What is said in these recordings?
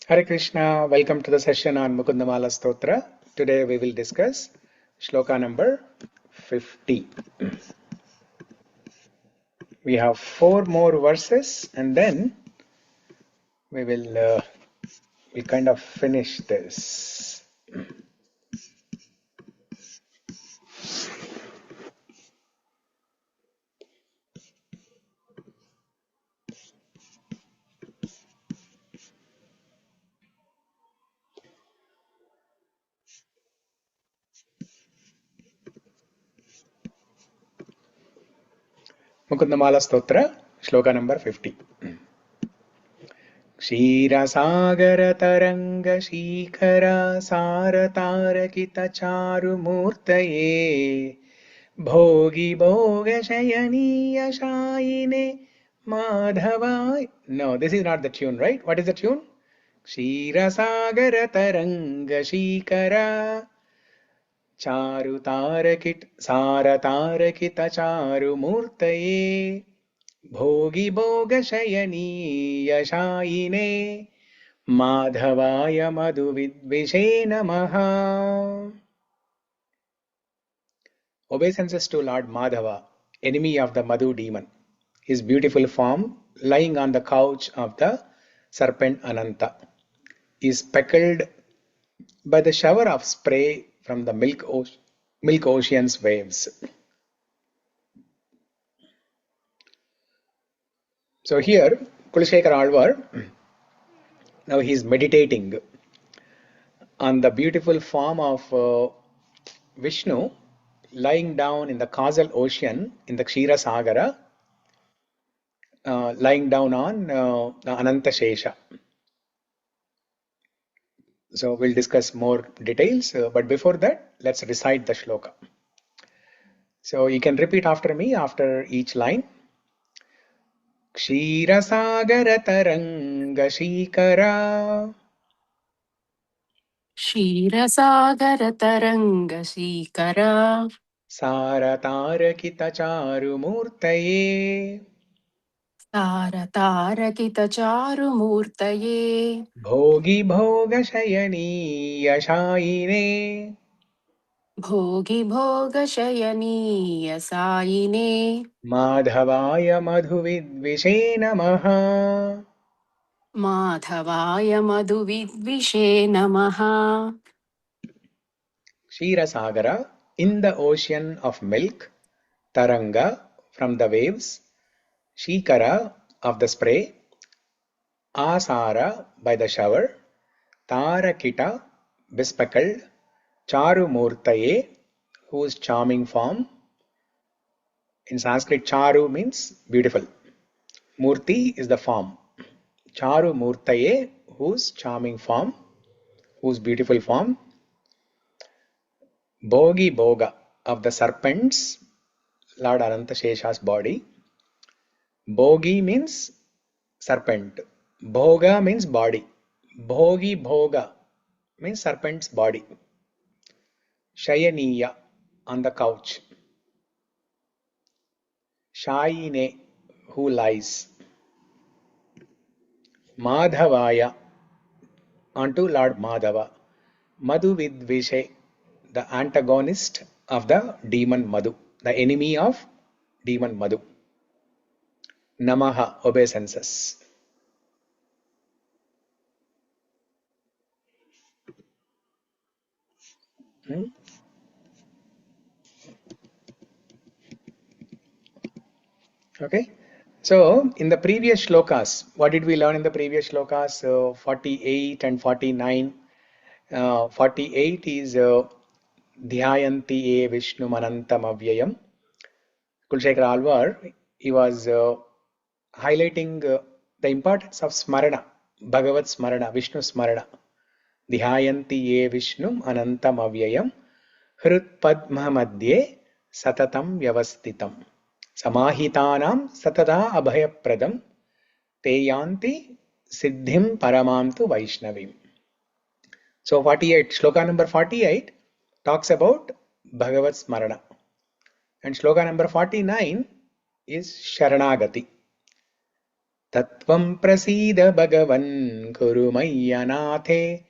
Hare Krishna, welcome to the session on Mukunda-Mālā-Stotra. Today we will discuss Shloka number 50. We have 4 more verses and then we will we'll kind of finish this. Mukunda-Mālā-Stotra, Shloka number 50. īra-sāgara-tarańga-śīkarā sāra-tārakita-cāru-mūrtaye bhogi-bhoga-śayanīya-śāyine mādhavāya. No, this is not the tune, right? What is the tune? īra-sāgara-tarańga-śīkarā sāra-tārakita-cāru-mūrtaye bhogi-bhoga-śayanīya-śāyine mādhavāya madhu-vidvise namah. Obeisances to Lord Madhava, enemy of the Madhu demon. His beautiful form, lying on the couch of the serpent Ananta, is speckled by the shower of spray from the milk ocean's waves. So here, Kulashekara Alvar, now he is meditating on the beautiful form of Vishnu lying down in the causal ocean in the īra-sāgara, lying down on the Ananta Shesha. So we'll discuss more details, but before that, let's recite the shloka. So you can repeat after me after each line. īra-sāgara-tarańga-śīkarā īra-sāgara-tarańga-śīkarā sāra-tārakita-cāru-mūrtaye sāra-tārakita-cāru-mūrtaye bhogi-bhoga-śayanīya-śāyine bhogi-bhoga-śayanīya-śāyine mādhavāya madhu-vidvise namah. mādhavāya madhu-vidvise namah. īra-sāgara, in the ocean of milk, taranga, from the waves, śīkarā, of the spray, asāra, by the shower, tārakita, bespeckled, cāru-mūrtaye, whose charming form. In Sanskrit, charu means beautiful. Murti is the form. Cāru-mūrtaye, whose charming form, whose beautiful form. Bhogi-bhoga, of the serpents, Lord Ananta Shesha's body. Bhogi means serpent. Bhoga means body. Bhogi-bhoga means serpent's body. Śāyaniya, on the couch. Śāyine, who lies. Mādhavāya, unto Lord Madhava. Madhu-vidvise, the antagonist of the demon Madhu, the enemy of demon Madhu. Namaha, obeisances. Okay. So in the previous shlokas, what did we learn in the previous shlokas? 48 and 49. 48 is Dhyayanti e Vishnu Manantam Avyayam. Kulshekara Alvar, he was highlighting the importance of smarana, Bhagavat smarana, Vishnu smarana. Dhyayanti e Vishnu Anantam Avyayam Hrit Padma Madhye Satatam Vyavastitam Samahitanam Satata Abhayapradam Teyanti Siddhim Paramamtu Vaishnavim. So 48, shloka number 48 talks about Bhagavat Smarana. And shloka number 49 is Sharanagati. Tattvam prasida bhagavan kurumayyanathe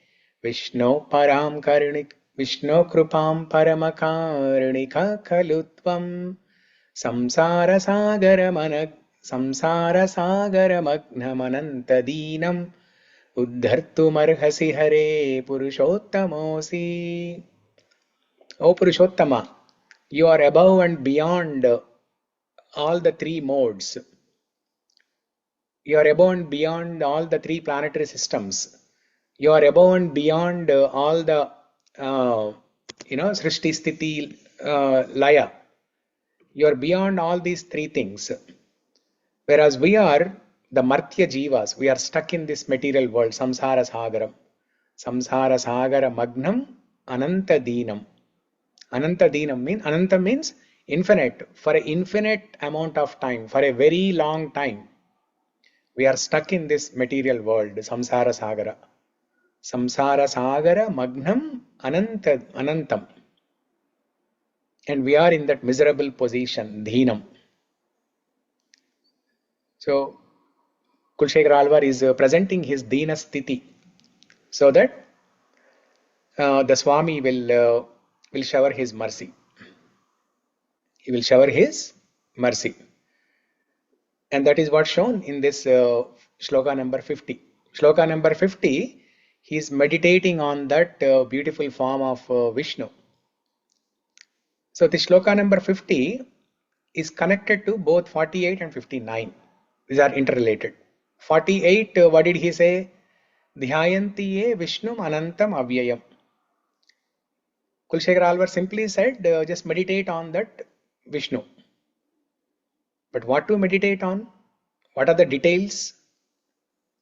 Vishnu param karunik Vishnu krupam paramakarnika kalutvam samsara sagara dinam uddhartumarhasi hare purushottamosi. O Purushottama, you are above and beyond all the three modes. You are above and beyond all the three planetary systems. You are above and beyond all the Srishti, Sthiti, Laya. You are beyond all these three things. Whereas we are the Martya Jivas. We are stuck in this material world. Samsara Sagaram. Samsara Sagara Magnam Ananta Dinam. Ananta means infinite. For an infinite amount of time, for a very long time, we are stuck in this material world, samsara sagara. Samsara sagara magnam anantam. And we are in that miserable position, dhinam. So, Kulshekhara Alvar is presenting his dina sthiti so that the Swami will shower his mercy. He will shower his mercy. And that is what's shown in this shloka number 50. Shloka number 50, he is meditating on that beautiful form of Vishnu. So the shloka number 50 is connected to both 48 and 59. These are interrelated. 48, what did he say? Dhyayantiye Vishnum Anantam Avyayam. Kulshekhara Alvar simply said, just meditate on that Vishnu. But what to meditate on? What are the details?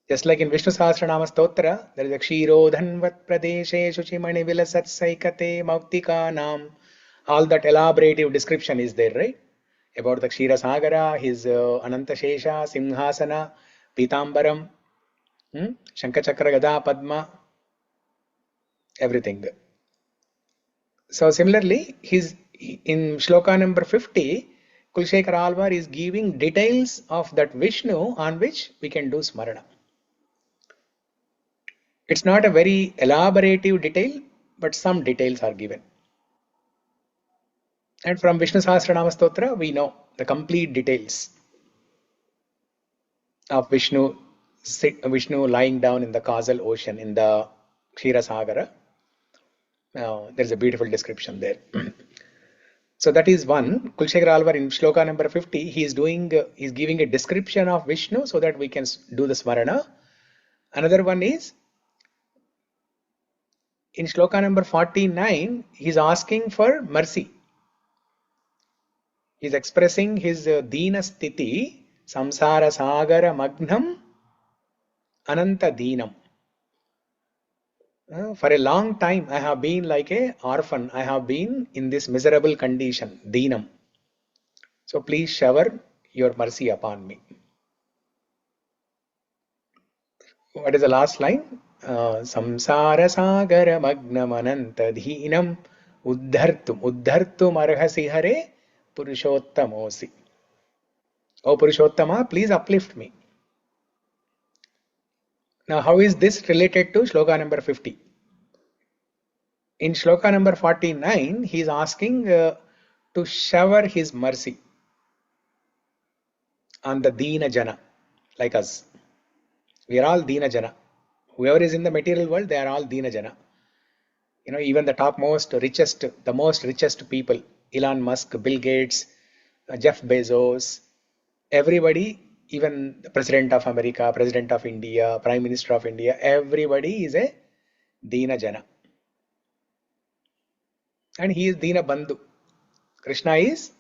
Just like in Vishnu Sāra-tārakita-cāru-mūrtaye, there is a Kshirodhanvat Pradeshe Shuchimani Vilasat Saikate Mauktika-nam. All that elaborative description is there, right? About the īra-sāgara, his Ananta Shesha, Simhasana, Pitambaram, Shankachakra Gada Padma, everything. So similarly, in shloka number 50, Kulshekhara Alvar is giving details of that Vishnu on which we can do smarana. It's not a very elaborative detail, but some details are given. And from Vishnu Sāra-tārakita-cāru-mūrtaye, we know the complete details of Vishnu lying down in the causal ocean, in the īra-sāgara. There's a beautiful description there. So that is one. Kulshekhara Alvar in shloka number 50, he's giving a description of Vishnu so that we can do the smarana. Another one is in shloka number 49, he's asking for mercy. He's expressing his dina sthiti, samsara sagara magnam ananta dinam. For a long time, I have been like an orphan. I have been in this miserable condition, dinam. So please shower your mercy upon me. What is the last line? Samsara sagara magnam ananta dinam uddhartum arhasi hare purushottamosi. O Purushottama, please uplift me. Now, how is this related to shloka number 50? In shloka number 49, he is asking to shower his mercy on the Dina Jana, like us. We are all Dina Jana. Whoever is in the material world, they are all Dina Jana. Even the most richest people, Elon Musk, Bill Gates, Jeff Bezos, everybody, even the President of America, President of India, Prime Minister of India, everybody is a Dina Jana. And he is Dina Bandhu. Krishna is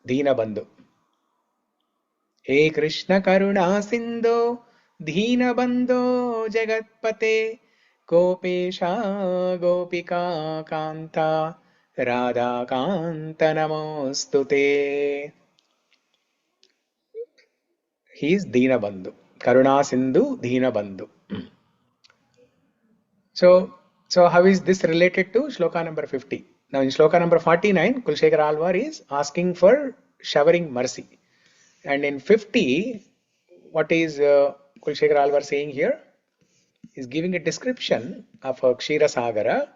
Dina Bandhu. He Krishna Karuna Sindhu Dina Bandhu Jagatpate Gopesha Gopika Kanta Radha Kanta Namostute. He is Dina Bandhu. Karuna Sindhu Dina Bandhu. So how is this related to shloka number 50? Now in shloka number 49, Kulshekhara Alvar is asking for showering mercy. And in 50, what is Kulshekhara Alvar saying here? He's giving a description of Kshira-Sagara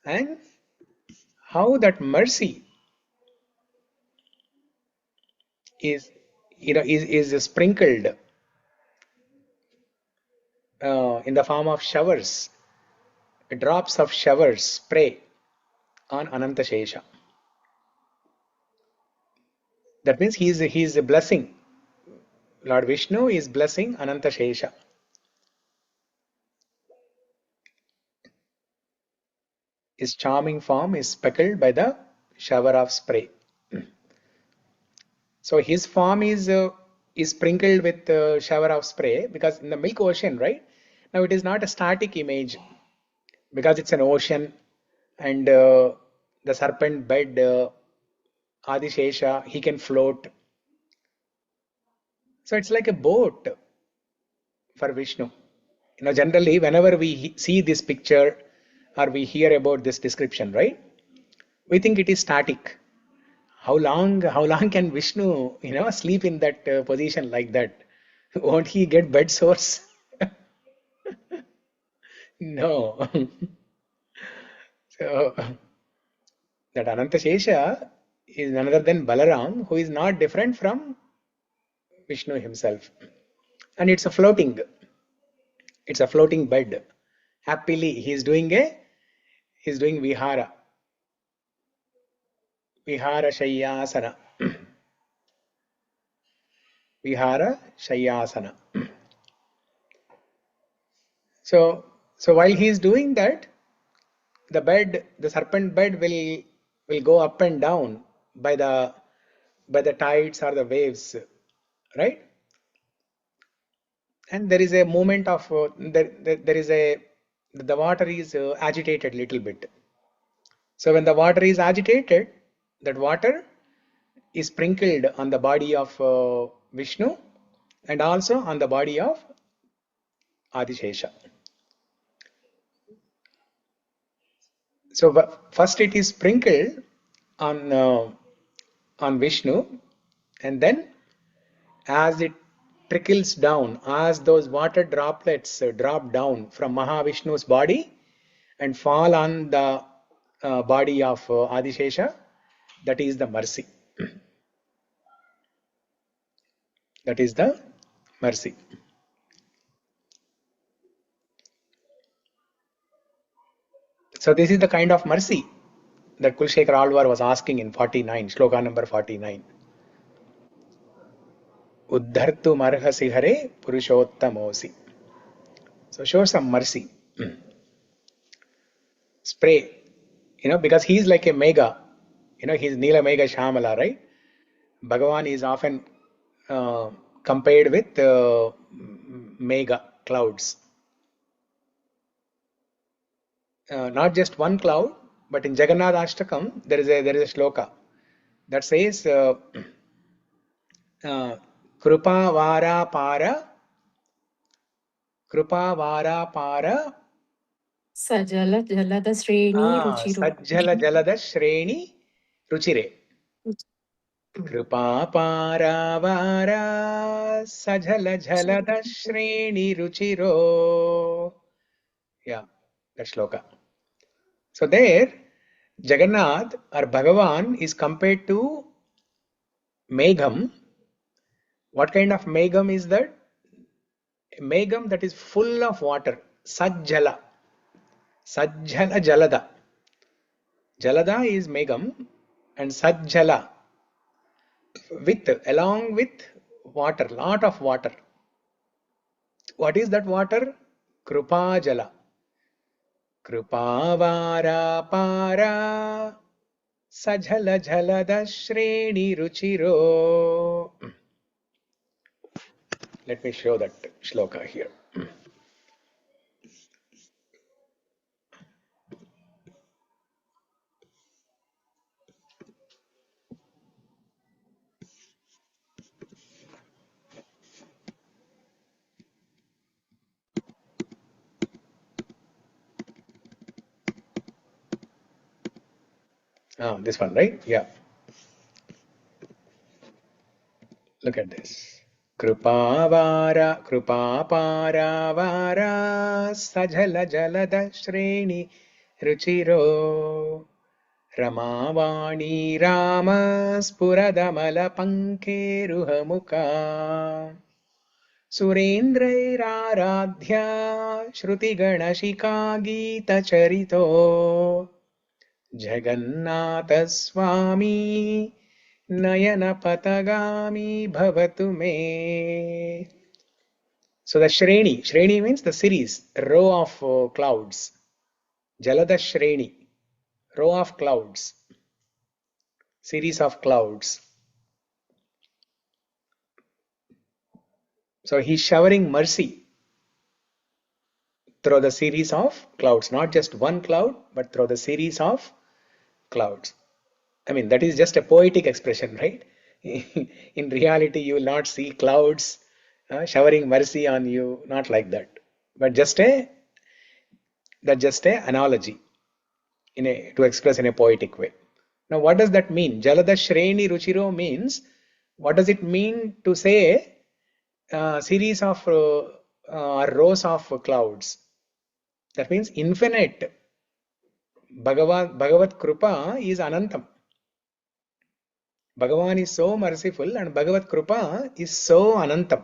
and how that mercy is, is sprinkled in the form of showers, drops of showers, spray on Ananta Shesha. That means he's blessing. Lord Vishnu is blessing Ananta Shesha. His charming form is speckled by the shower of spray. So his form is sprinkled with shower of spray because in the milk ocean, right? Now it is not a static image because it's an ocean and the serpent bed Adishesha, he can float. So it's like a boat for Vishnu. Generally, whenever we see this picture or we hear about this description, right? We think it is static. How long can Vishnu, sleep in that position like that? Won't he get bed sores? No. So that Ananta Shesha is none other than Balaram, who is not different from Vishnu himself. And it's a floating bed. Happily, he's doing vihara. Vihara Shayyasana. Vihara Shayyasana. So while he is doing that, the serpent bed will go up and down by the tides or the waves, right? And there is a movement of there is a the water is agitated little bit. So when the water is agitated, that water is sprinkled on the body of Vishnu and also on the body of Adishesha. So first it is sprinkled on Vishnu, and then as it trickles down, as those water droplets drop down from Mahavishnu's body and fall on the body of Adishesha, that is the mercy. That is the mercy. So this is the kind of mercy that Kulshekhara Alvar was asking in 49, Sloka number 49. Uddhartu marhasi hare purushottamosi. So show some mercy. Spray, because he is like a mega, he's Nila Mega Shamala, right? Bhagavan is often compared with mega clouds. Not just one cloud, but in Jagannath Ashtakam there is a shloka that says Krupa Vara Para Sajala Jalada Sreni Ruchiro. Sajjala Jalada Shreni Ruchire. Krupa Para Vara Sajjala Jalada Shreni Ruchiro. Yeah, that shloka. So there, Jagannath or Bhagavan is compared to Megham. What kind of Megham is that? A Megham that is full of water. Sajjala. Sajjala Jalada. Jalada is Megham and Sajjala along with water, lot of water. What is that water? Krupa Jala. Krupavara para sajhala jhalada shreni ruchiro. Let me show that shloka here. This one, right? Yeah. Look at this. Krupavara Krupaparavara Sajala Jalada Shreni Ruchiro Ramavani Rama Spuradamala Pankeruhamuka Surendrairadhya Shruti Ganashika Gita Charito Jagannatha Swami Nayana Patagami Bhavatu Me. So the Shreni means the series, row of clouds. Jalada Shreni, row of clouds, series of clouds. So he's showering mercy through the series of clouds, not just one cloud, but through the series of clouds. I mean, that is just a poetic expression, right? In reality, you will not see clouds showering mercy on you, not like that, but just a analogy to express in a poetic way. Now, what does that mean? Jalada Shreni Ruchiro means, what does it mean to say series of rows of clouds? That means infinite. Bhagavat Krupa is Anantam. Bhagavan is so merciful and Bhagavat Krupa is so Anantam.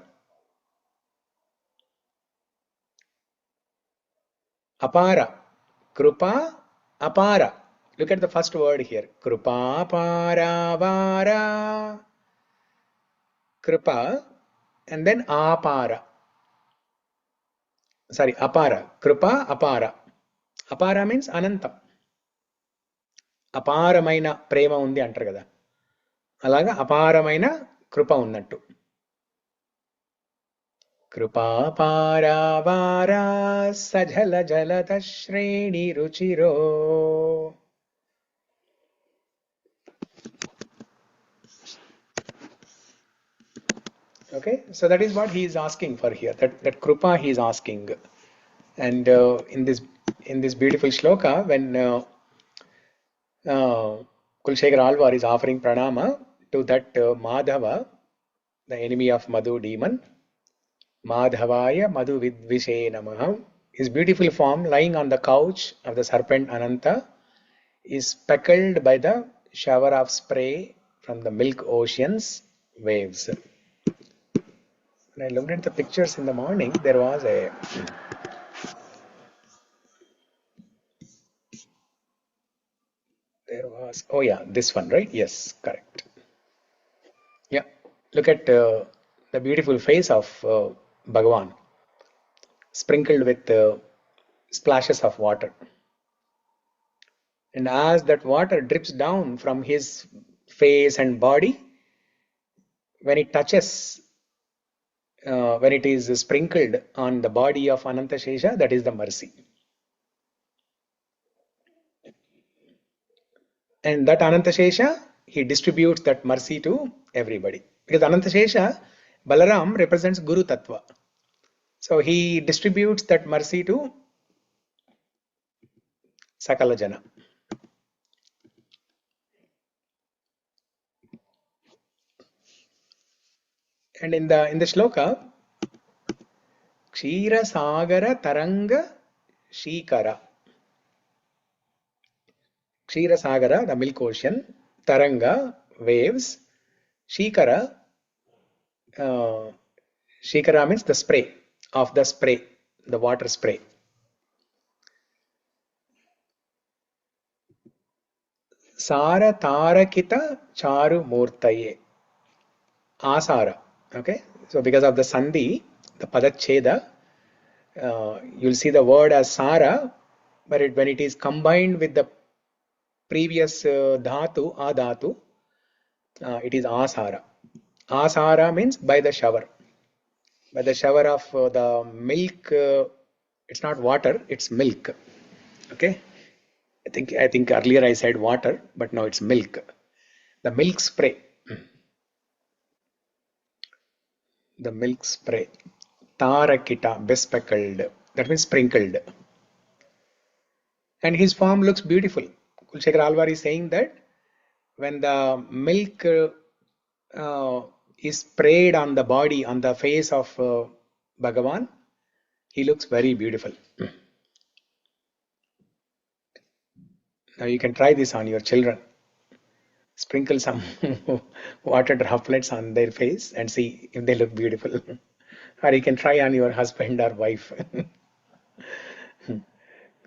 Apara. Krupa, apara. Look at the first word here. Krupa, para, vara. Krupa and then apara. Sorry, apara. Krupa, apara. Apara means Anantam. అపారమైన ప్రేమ ఉంది అంటారు కదా, అలాగా అపారమైన కృప ఉన్నట్టు. కృపాపారావారా సజల జలద శ్రేణి రుచిరో. Okay, so that is what he is asking for here, that krupa he is asking. And in this beautiful shloka, when Kulshekara Alvar is offering pranama to that Madhava, the enemy of Madhu demon, mādhavāya madhu-vidvis namah. His beautiful form lying on the couch of the serpent Ananta is speckled by the shower of spray from the milk ocean's waves. When I looked at the pictures in the morning, there was oh yeah, this one, right? Yes, correct. Yeah, look at the beautiful face of Bhagavan, sprinkled with splashes of water. And as that water drips down from his face and body, when it touches, when it is sprinkled on the body of Ananta Shesha, that is the mercy. And that Ananta Shesha, he distributes that mercy to everybody. Because Ananta Shesha, Balaram represents Guru Tattva. So he distributes that mercy to Sakala Jana. And in the shloka, īra-sāgara-tarańga-śīkarā. Īra-sāgara, the milk ocean, Taranga, waves, śīkarā, śīkarā means the spray, of the spray, the water spray. sāra-tārakita-cāru-mūrtaye. Asara. Okay, so because of the sandhi, the padacheda, you'll see the word as sara, but when it is combined with the previous dhatu, adhatu, it is asara. Asara means by the shower. By the shower of the milk, it's not water, it's milk. Okay, I think earlier I said water, but now it's milk. The milk spray. The milk spray. Tarakita, bespeckled. That means sprinkled. And his form looks beautiful. Kulshekara Alvar is saying that when the milk is sprayed on the body, on the face of Bhagavan, he looks very beautiful. Now you can try this on your children. Sprinkle some water droplets on their face and see if they look beautiful. Or you can try on your husband or wife.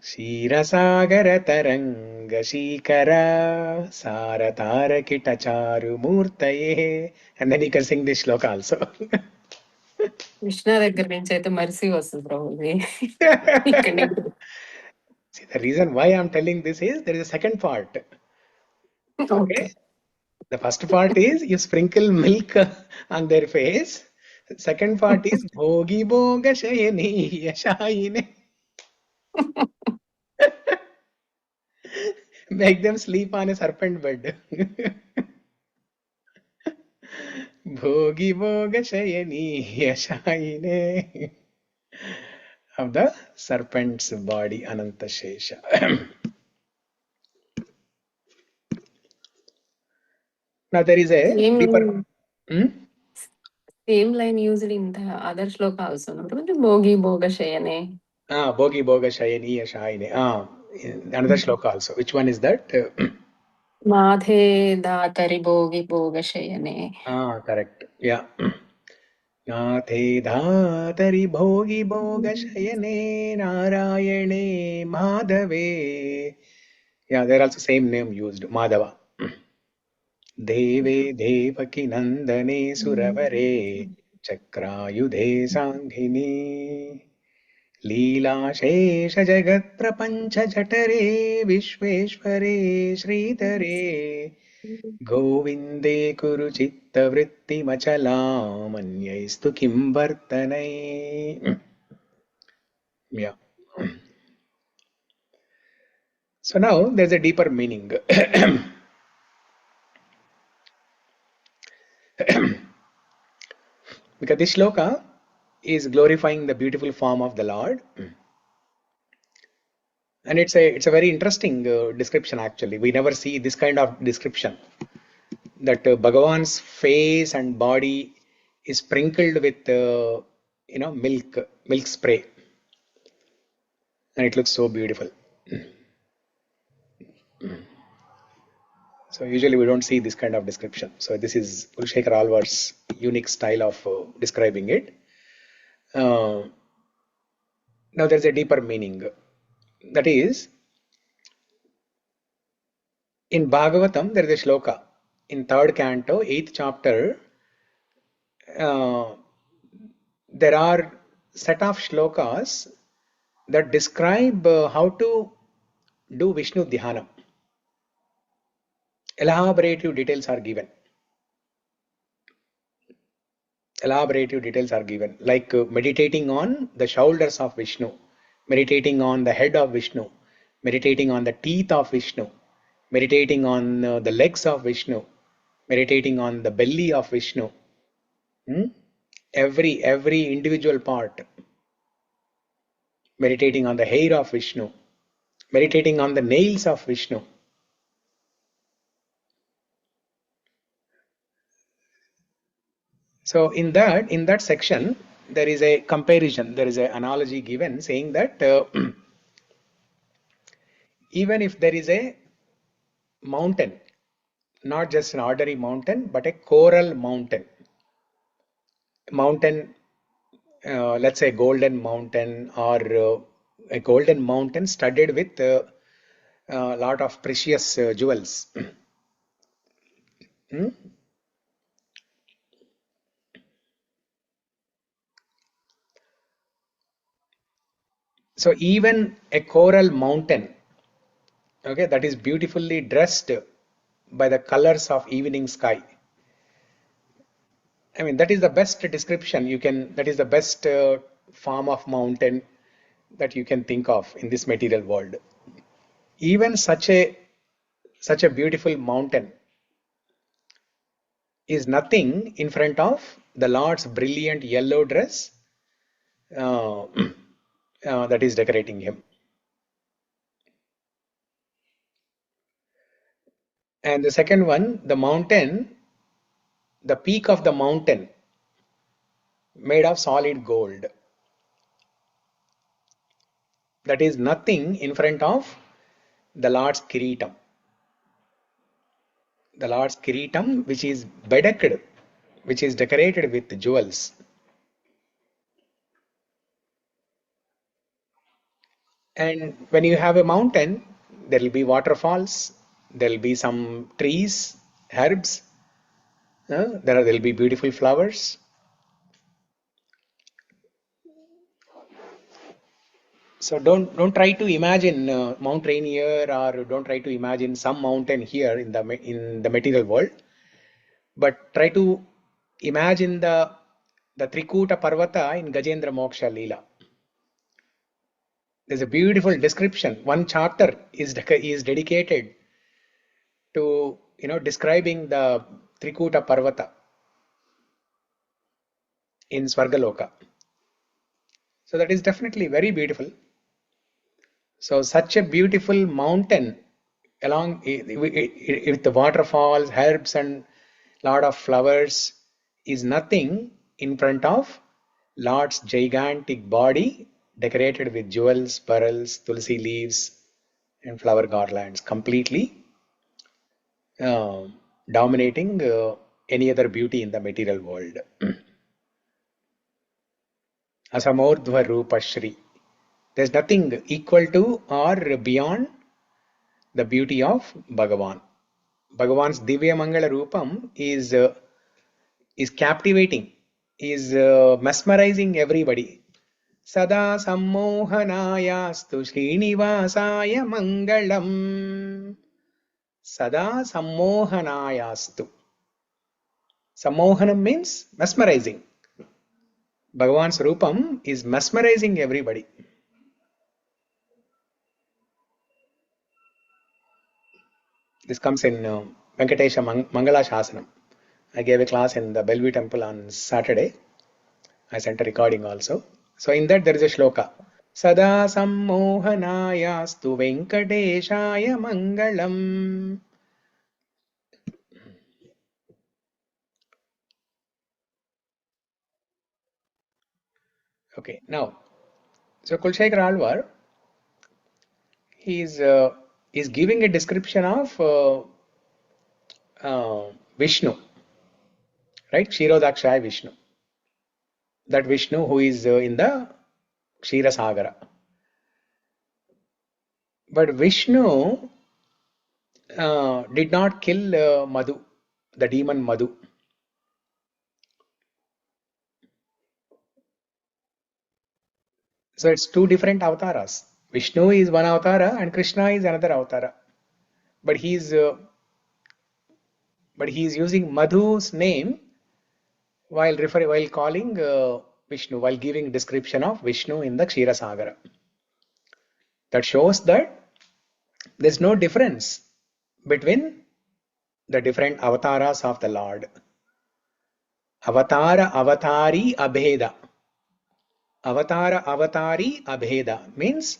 īra-sāgara-tarańga-śīkarā, sāra-tārakita-cāru-mūrtaye. And then you can sing this shloka also. Krishna దగ్గర నుంచి అయితే mercy వస్తుంది Prabhuji. See, the reason why I'm telling this is there is a second part. Okay. The first part is you sprinkle milk on their face. The second part is bhogi-bhoga-śayanīya-śāyine. Make them sleep on a serpent bed. Bhogi-bhoga-śayanīya-śāyine. Of the serpent's body, Ananta Shesha. Now there is a deeper. Same line used in the other shloka also. Bhogi-bhoga-śayane. Bhogi-bhoga-śayanīya-śāyine. Another shloka also. Which one is that? madhe-dātari-bhogi-bhoga-śayane. Correct. Yeah. Madhe-dātari bhogi-bhoga-śayane narayane madhave. Yeah, there also same name used, Madhava. Deve devaki nandane suravare chakrayudhe sanghini लीला शेष जगत प्रपंच जठरे विश्वेश्वरे श्रीधरे गोविंदे कुरु चित्त वृत्ति मचलामन्यैस्तु किं वर्तनै. Yeah. So now there's a deeper meaning. Because this shloka is glorifying the beautiful form of the Lord, and it's a very interesting description. Actually, we never see this kind of description, that Bhagavan's face and body is sprinkled with milk spray, and it looks so beautiful. So usually we don't see this kind of description. So this is Kulshekhara Alvar's unique style of describing it. Now there's a deeper meaning. That is, in Bhagavatam there is a shloka in 3rd canto, 8th chapter. There are set of shlokas that describe how to do Vishnu Dhyānam. Elaborative details are given. Like meditating on the shoulders of Vishnu, meditating on the head of Vishnu, meditating on the teeth of Vishnu, meditating on the legs of Vishnu, meditating on the belly of Vishnu. Every individual part. Meditating on the hair of Vishnu, meditating on the nails of Vishnu. So in that section there is a comparison, there is an analogy given saying that even if there is a mountain, not just an ordinary mountain but a coral mountain, let's say golden mountain, or a golden mountain studded with a lot of precious jewels. So even a coral mountain, okay, that is beautifully dressed by the colors of evening sky. I mean, that is the best description that is the best form of mountain that you can think of in this material world. Even such a beautiful mountain is nothing in front of the Lord's brilliant yellow dress that is decorating him. And the second one, the mountain the peak of the mountain made of solid gold. That is nothing in front of the Lord's kiritam. The Lord's kiritam, which is bedecked, which is decorated with jewels. And when you have a mountain, there will be waterfalls, there will be some trees, herbs, there will be beautiful flowers. So don't try to imagine Mount Rainier, or don't try to imagine some mountain here in the material world, but try to imagine the Trikuta Parvata in Gajendra Moksha Leela. There's a beautiful description. One chapter is dedicated to describing the Trikuta Parvata in Swargaloka. So that is definitely very beautiful. So such a beautiful mountain along with the waterfalls, herbs, and lot of flowers is nothing in front of Lord's gigantic body decorated with jewels, pearls, tulsi leaves, and flower garlands, completely dominating any other beauty in the material world. Asamordhva Rupa Shri. There's nothing equal to or beyond the beauty of Bhagavan. Bhagavan's Divya Mangala Rupam is captivating, is mesmerizing everybody. Sada sammohanayastu Srinivasaya Mangalam. Sada sammohanayastu. Sammohanam means mesmerizing. Bhagavan's Rupam is mesmerizing everybody. This comes in Venkatesha Mangala Shasanam. I gave a class in the Bellevue temple on Saturday. I sent a recording also. So in that there is a shloka. Sada sammohanayastu Venkateshaya Mangalam. Okay, now, so Kulshekara Alvar, he is giving a description of Vishnu, right? Kshirodakshaya Vishnu. That Vishnu who is in the īra-sāgara. But Vishnu did not kill Madhu, the demon Madhu. So it's two different avatars. Vishnu is one avatara and Krishna is another avatara. But he is using Madhu's name while calling Vishnu, while giving description of Vishnu in the īra-sāgara. That shows that there's no difference between the different avatars of the Lord. Avatara, avatari, abheda. Avatara, avatari, abheda means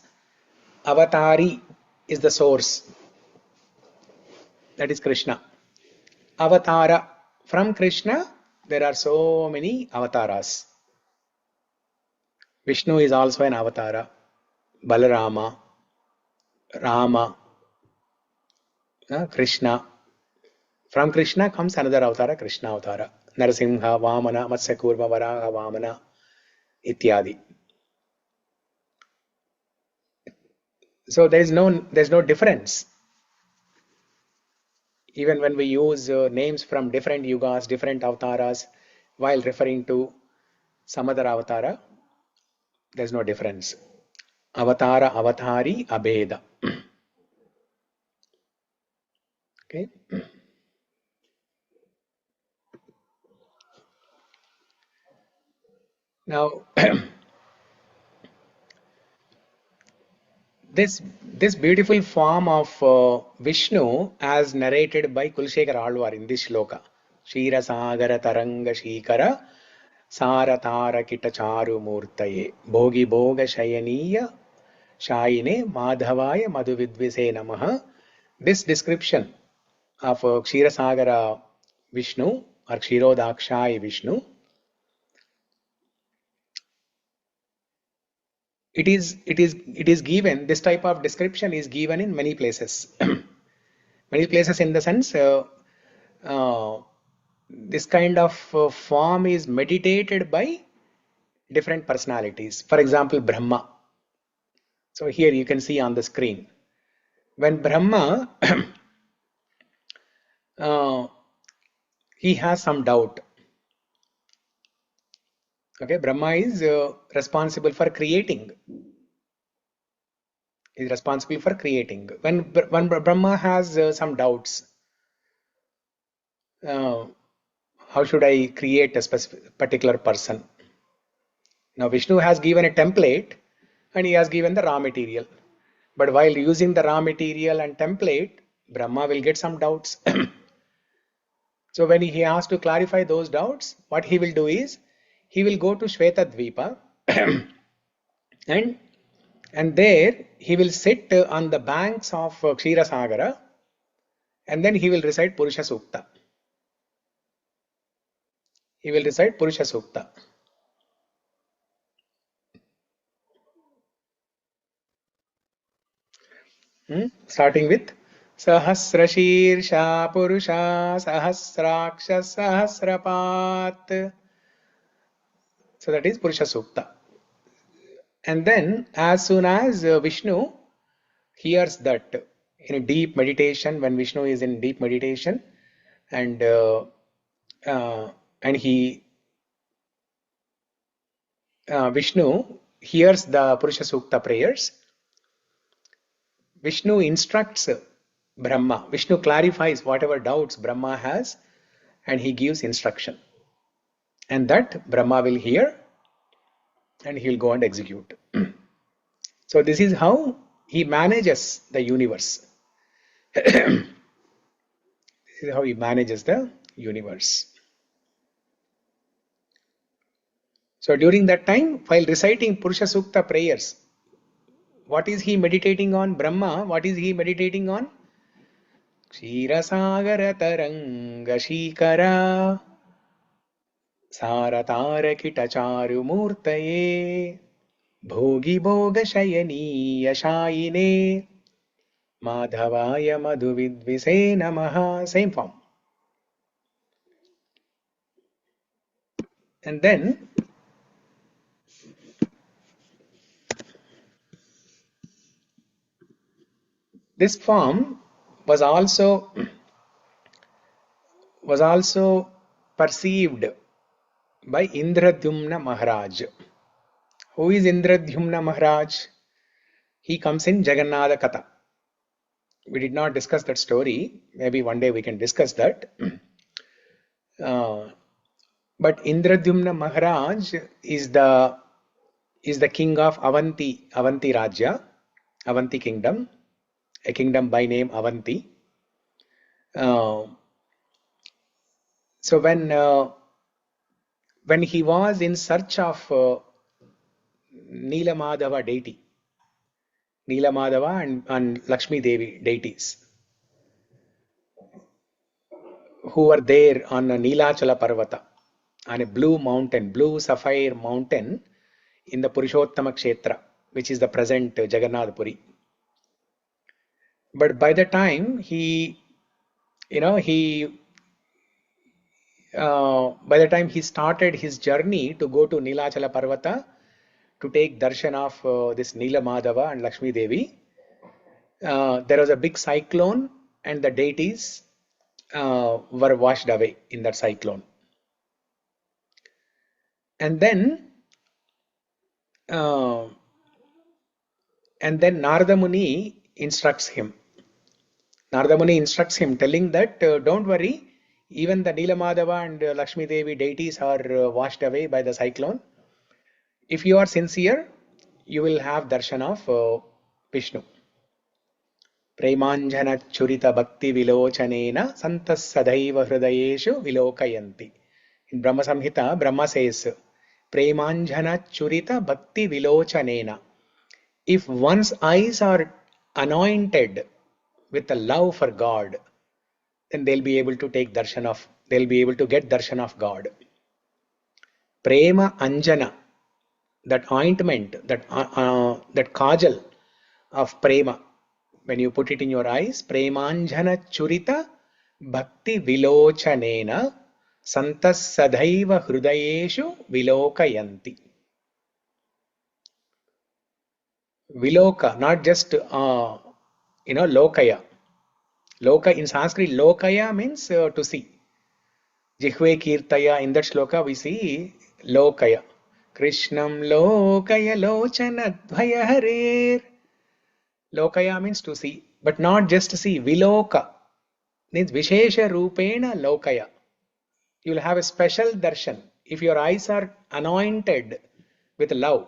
avatari is the source. That is Krishna. Avatara. From Krishna, there are so many avatars. Vishnu is also an avatara. Balarama, Rama, Krishna. From Krishna comes another avatara, Krishna avatara. Narasimha, Vamana, Matsyakurma, Varaha, Vamana, ityadi. So there's no difference. Even when we use names from different yugas, different avatars, while referring to some other avatara, there's no difference. Avatara, avatari, abheda. Okay. Now, this beautiful form of Vishnu, as narrated by Kulshekara Alvar in this shloka, īra-sāgara-tarańga-śīkarā, sāra-tārakita-cāru-mūrtaye, bhogi-bhoga-śayanīya-śāyine, mādhavāya, madhu-vidvis namah. This description of Ksīra-sāgara Vishnu or Kshirodakshaya Vishnu. It is given, this type of description is given in many places. Many places in the sense, this kind of form is meditated by different personalities. For example, Brahma. So here you can see on the screen. When Brahma, he has some doubt. Okay, Brahma is responsible for creating. Is responsible for creating. When Brahma has some doubts, how should I create a specific particular person? Now Vishnu has given a template and he has given the raw material. But while using the raw material and template, Brahma will get some doubts. So when he has to clarify those doubts, what he will do is, he will go to Shweta Dvipa and there he will sit on the banks of Īra-sāgara, and then he will recite Purusha Sukta. He will recite Purusha Sukta. Starting with Sahasrashirsha Purusha Sahasraksha Sahasrapat. So that is Purusha Sukta. And then as soon as Vishnu hears that in a deep meditation, when Vishnu is in deep meditation and Vishnu hears the Purusha Sukta prayers, Vishnu instructs Brahma. Vishnu clarifies whatever doubts Brahma has and he gives instruction. And that Brahma will hear and he will go and execute. So this is how he manages the universe. This is how he manages the universe. So during that time, while reciting Purusha Sukta prayers, what is he meditating on? Brahma, what is he meditating on? īra-sāgara-tarańga-śīkarā, sāra-tārakita-cāru-mūrtaye, bhogi-bhoga-śayanīya-śāyine, mādhavāya madhu-vidvis namah. Same form. And then this form was also perceived by Indradyumna Maharaj. Who is Indradyumna Maharaj? He comes in Jagannatha Katha. We did not discuss that story. Maybe one day we can discuss that. But Indradyumna Maharaj is the king of Avanti Rajya, Avanti kingdom, a kingdom by name Avanti. So when he was in search of Nila-Madhava deity, Nila-Madhava and Lakshmi Devi deities, who were there on a Nilachala Parvata, on a blue mountain, blue sapphire mountain in the Purushottama Kshetra, which is the present Jagannath Puri. But by the time by the time he started his journey to go to Nilachala Parvata to take darshan of this Nila-Madhava and Lakshmi Devi, there was a big cyclone and the deities were washed away in that cyclone. And then Narada Muni instructs him. Narada Muni instructs him, telling that don't worry, even the Nila-Madhava and Lakshmi Devi deities are washed away by the cyclone. If you are sincere, you will have darshan of Vishnu. Premanjana churita bhakti vilochanena santas sadaiva hridayeshu vilokayanti. In Brahma Samhita, Brahma says, Premanjana churita bhakti vilochanena. If one's eyes are anointed with a love for God, then they'll be able to get darshan of God. Prema Anjana, that ointment, that kajal of prema, when you put it in your eyes, premanjana churita bhakti vilochanena santas sadhaiva hrudayeshu vilokayanti. Viloka, not just lokaya. Loka in Sanskrit, lokaya means to see. Jihve kirtaya, in that shloka we see lokaya. Krishnam lokaya lochana dvaya harer. Lokaya means to see, but not just to see. Viloka means Vishesha Rupena Lokaya. You will have a special darshan if your eyes are anointed with love.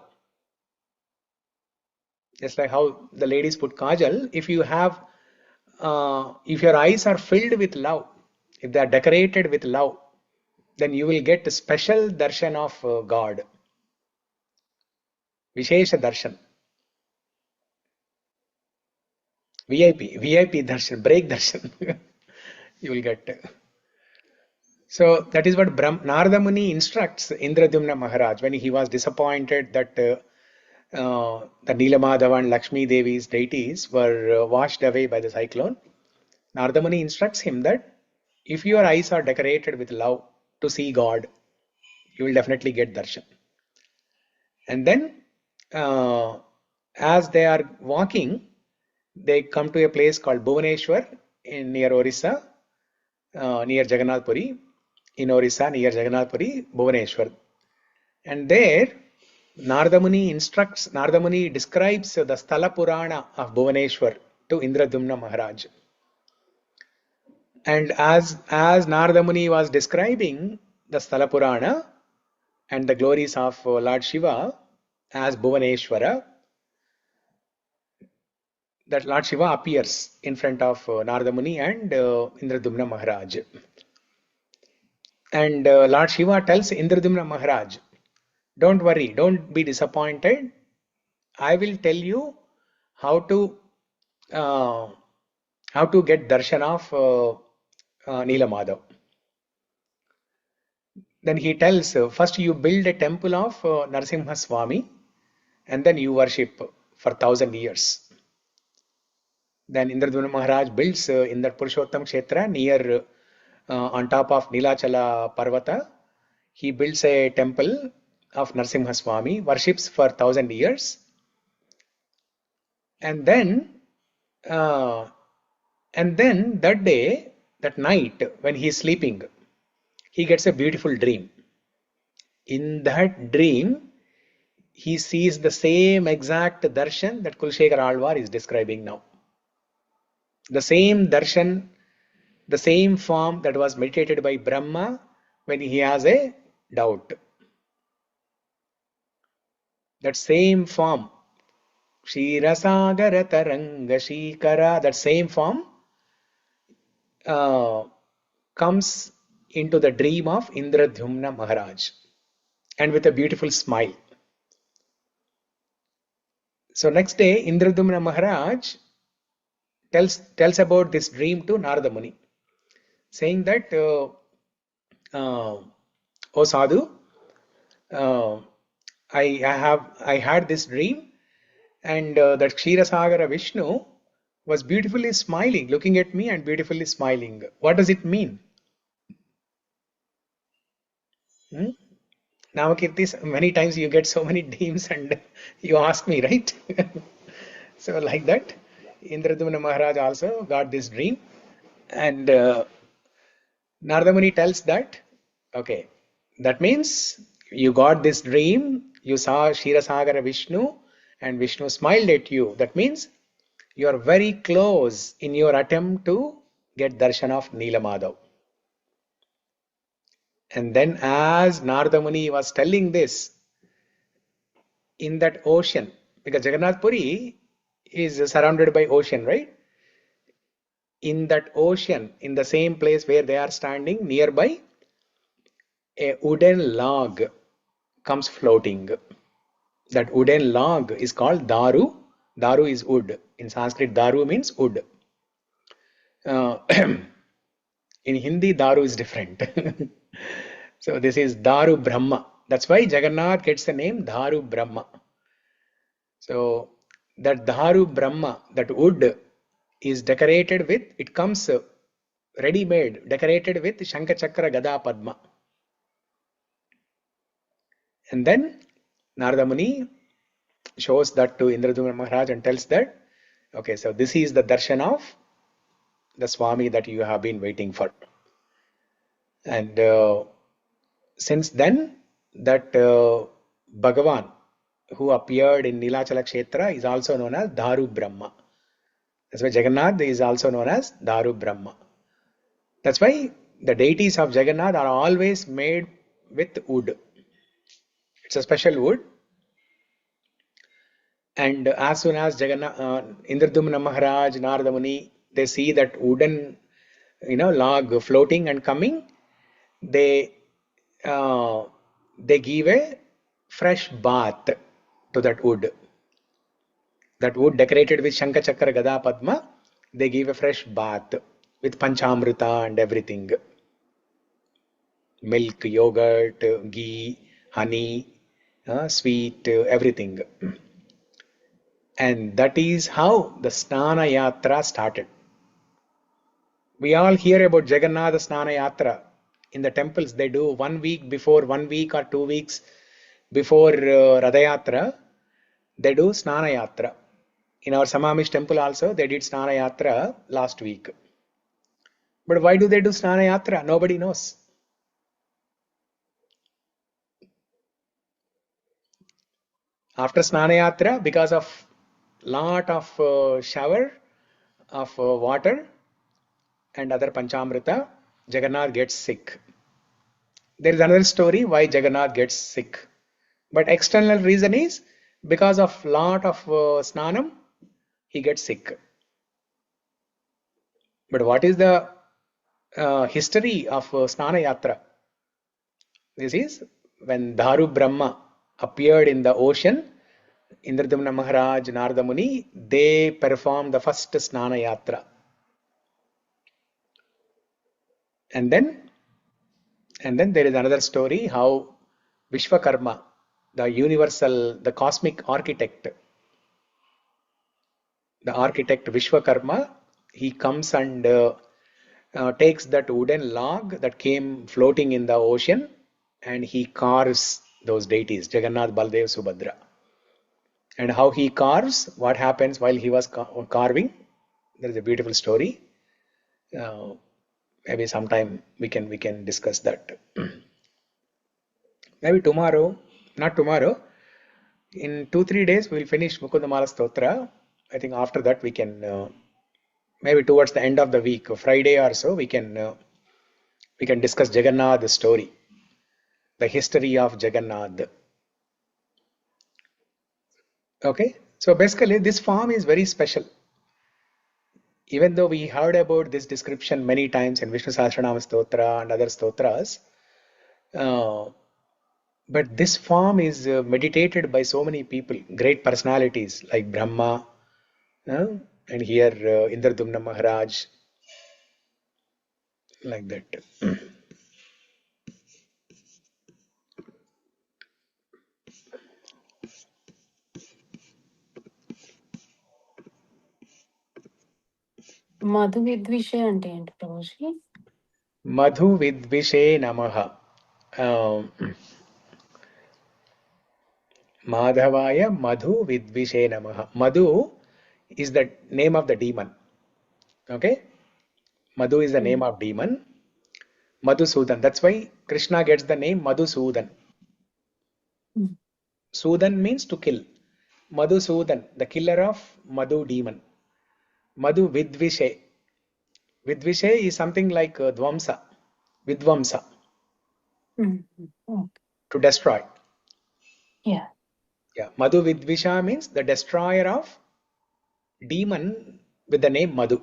Just like how the ladies put kajal, if your eyes are filled with love, if they are decorated with love, then you will get a special darshan of God. Vishesha darshan. VIP darshan, break darshan. You will get. So that is what Narada Muni instructs Indradyumna Maharaj when he was disappointed that the Nila Madhava and Lakshmi Devi's deities were washed away by the cyclone. Narada Muni instructs him that if your eyes are decorated with love to see God, you will definitely get darshan. And then as they are walking, they come to a place called Bhuvaneshwar near Orissa, near Jagannath Puri. In Orissa, near Jagannath Puri, Bhuvaneshwar. And there, Narada Muni describes the Sthala Purana of Bhuvaneshwar to Indradyumna Maharaj. And as Narada Muni was describing the Sthala Purana and the glories of Lord Shiva as Bhuvaneshwara, that Lord Shiva appears in front of Narada Muni and Indradyumna Maharaj. And Lord Shiva tells Indradyumna Maharaj, don't worry, don't be disappointed. I will tell you how to get darshan of Nila Madhav. Then he tells, first you build a temple of Narasimha Swami and then you worship for 1,000 years. Then Indradyumna Maharaj builds in that Purushottam Kshetra near on top of Nilachala Parvata. He builds a temple of Narasimha Swami, worships for 1,000 years. And then that day, that night, when he is sleeping, he gets a beautiful dream. In that dream, he sees the same exact darshan that Kulshekara Alvar is describing now. The same darshan, the same form that was meditated by Brahma when he has a doubt. That same form, īra-sāgara-tarańga-śīkarā, that same form comes into the dream of Indradyumna Maharaj and with a beautiful smile. So next day, Indradyumna Maharaj tells about this dream to Narada Muni, saying that, O Sadhu, I had this dream, and that Ksheera-Sagara Vishnu was beautifully smiling, looking at me and beautifully smiling. What does it mean? Namakirti, many times you get so many dreams and you ask me, right? So like that, Indradyumna Maharaj also got this dream, and Narada Muni tells that, okay, that means you got this dream, you saw Ksheera-Sagara Vishnu and Vishnu smiled at you. That means you are very close in your attempt to get darshan of Nila Madhav. And then as Narada Muni was telling this, in that ocean, because Jagannath Puri is surrounded by ocean, right? In that ocean, in the same place where they are standing, nearby, a wooden log comes floating. That wooden log is called daru. Daru is wood. In Sanskrit, daru means wood. In Hindi, Daru is different. So this is Daru Brahma. That's why Jagannath gets the name Daru Brahma. So that Daru Brahma, that wood is decorated with, it comes ready-made, decorated with Shankha Chakra Gada Padma. And then Narada Muni shows that to Indradumna Maharaj and tells that, okay, so this is the darshan of the Swami that you have been waiting for. And since then, that Bhagavan who appeared in Nilachala Kshetra is also known as Daru Brahma. That's why Jagannath is also known as Daru Brahma. That's why the deities of Jagannath are always made with wood. It's a special wood. And as soon as Jagannath, Indradumna Maharaj, Narada Muni, they see that wooden, log floating and coming, they they give a fresh bath to that wood. That wood decorated with Shankha Chakra Gada Padma, they give a fresh bath with Panchamrita and everything. Milk, yogurt, ghee, honey, sweet, everything. And that is how the Snana Yatra started. We all hear about Jagannath Snana Yatra. In the temples, they do 1 week before, 1 week or 2 weeks before Radha Yatra, they do Snana Yatra. In our Samamish temple also, they did Snana Yatra last week. But why do they do Snana Yatra? Nobody knows. After Snana Yatra, because of lot of shower of water and other Panchamrita, Jagannath gets sick. There is another story why Jagannath gets sick. But external reason is because of lot of snanam, he gets sick. But what is the history of Snana Yatra? This is when Daru Brahma appeared in the ocean, Indradumna Maharaj, Narada Muni, they performed the first Snana Yatra. And then there is another story how Vishwakarma, the universal, the cosmic architect, the architect Vishwakarma, he comes and takes that wooden log that came floating in the ocean and he carves those deities, Jagannath, Baldev, Subhadra. And how he carves, what happens while he was carving, there is a beautiful story. Maybe sometime we can discuss that. Maybe tomorrow, not tomorrow. In 2-3 days we will finish Mukunda-Mālā-Stotra. I think after that we can maybe towards the end of the week, Friday or so, we can discuss Jagannath story, the history of Jagannath. Okay, so basically this form is very special. Even though we heard about this description many times in Vishnu Sahasranama-Stotra and other stotras, but this form is meditated by so many people, great personalities like Brahma, and here Indradumna Maharaj, like that. madhu-vidvishe అంటే ఏంటి Prabhuji? Madhu-vidvise namah. Mādhavāya madhu-vidvise namah. Madhu is the name of the demon. Okay? Madhu is the name of demon. Madhusudan. That's why Krishna gets the name Madhusudan. Sudan means to kill. Madhusudan, the killer of Madhu demon. Madhu Vidvishe. Vidvishe is something like Dvamsa. Vidvamsa. To destroy. Yeah. Yeah. Madhu Vidvisha means the destroyer of demon with the name Madhu.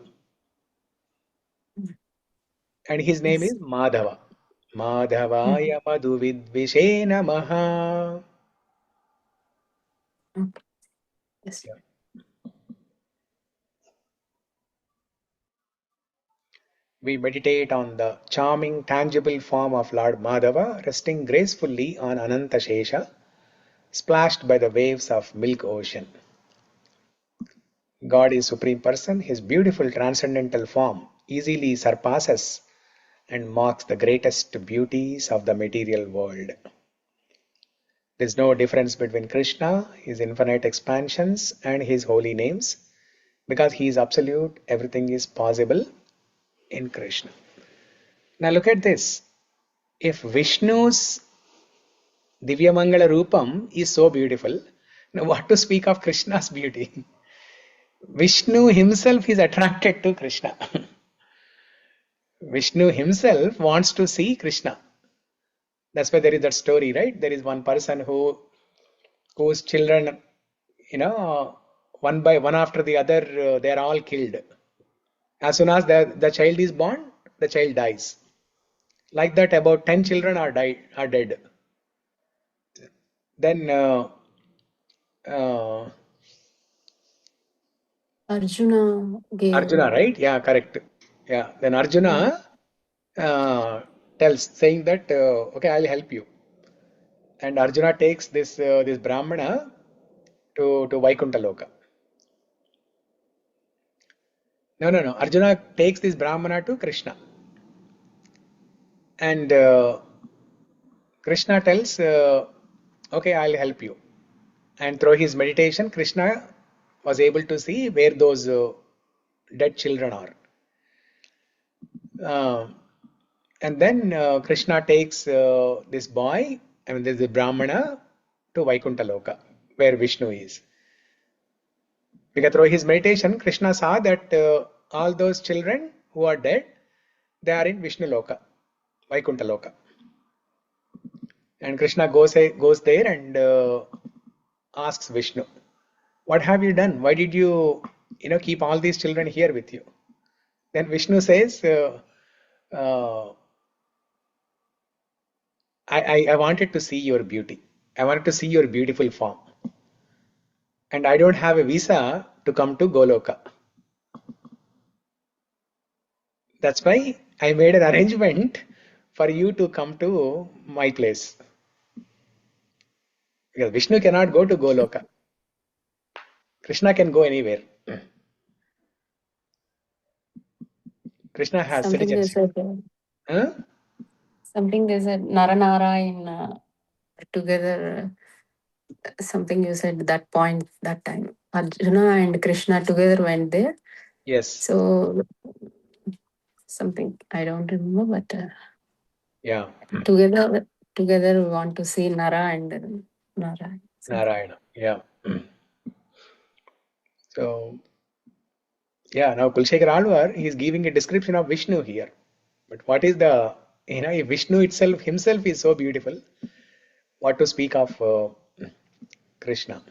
And his name is Madhava. Mādhavāya madhu-vidvise namah. Okay. Yes. we meditate on the charming, tangible form of Lord Madhava resting gracefully on Ananta Shesha, splashed by the waves of milk ocean. God is Supreme Person. His beautiful transcendental form easily surpasses and marks the greatest beauties of the material world. There is no difference between Krishna, his infinite expansions, and his holy names, because he is absolute. Everything is possible in Krishna. Now look at this. If Vishnu's Divya Mangala Rupam is so beautiful, now what to speak of Krishna's beauty? Vishnu himself is attracted to Krishna. Vishnu himself wants to see Krishna. That's why there is that story, right? There is one person whose children, one by one after the other, they are all killed. As soon as the child is born, the child dies. Like that, about 10 children are dead. Then uh, Arjuna gave. Arjuna, right? Yeah, correct. Yeah. Then Arjuna tells, saying that, okay, I'll help you. And Arjuna takes this Brahmana to Vaikuntha Loka. No. Arjuna takes this Brahmana to Krishna. And Krishna tells, okay, I'll help you. And through his meditation, Krishna was able to see where those dead children are. And then Krishna takes this boy, there's a Brahmana, to Vaikuntha Loka, where Vishnu is. Because through his meditation, Krishna saw that all those children who are dead, they are in Vishnu Loka, Vaikuntha Loka. And Krishna goes there and asks Vishnu, what have you done? Why did you keep all these children here with you? Then Vishnu says, I wanted to see your beauty. I wanted to see your beautiful form. And I don't have a visa to come to Goloka. That's why I made an arrangement for you to come to my place. Because Vishnu cannot go to Goloka. Krishna can go anywhere. Krishna has Something they citizenship. said. Huh? Something they said. Nara in together. Something you said that point that time. Arjuna and Krishna together went there. Yes. So something I don't remember, but Yeah. together we want to see Nara and Nara. Narayana. Yeah. So, yeah, now Kulshekar Alvar, he is giving a description of Vishnu here. But what is if Vishnu himself is so beautiful, what to speak of Krishna?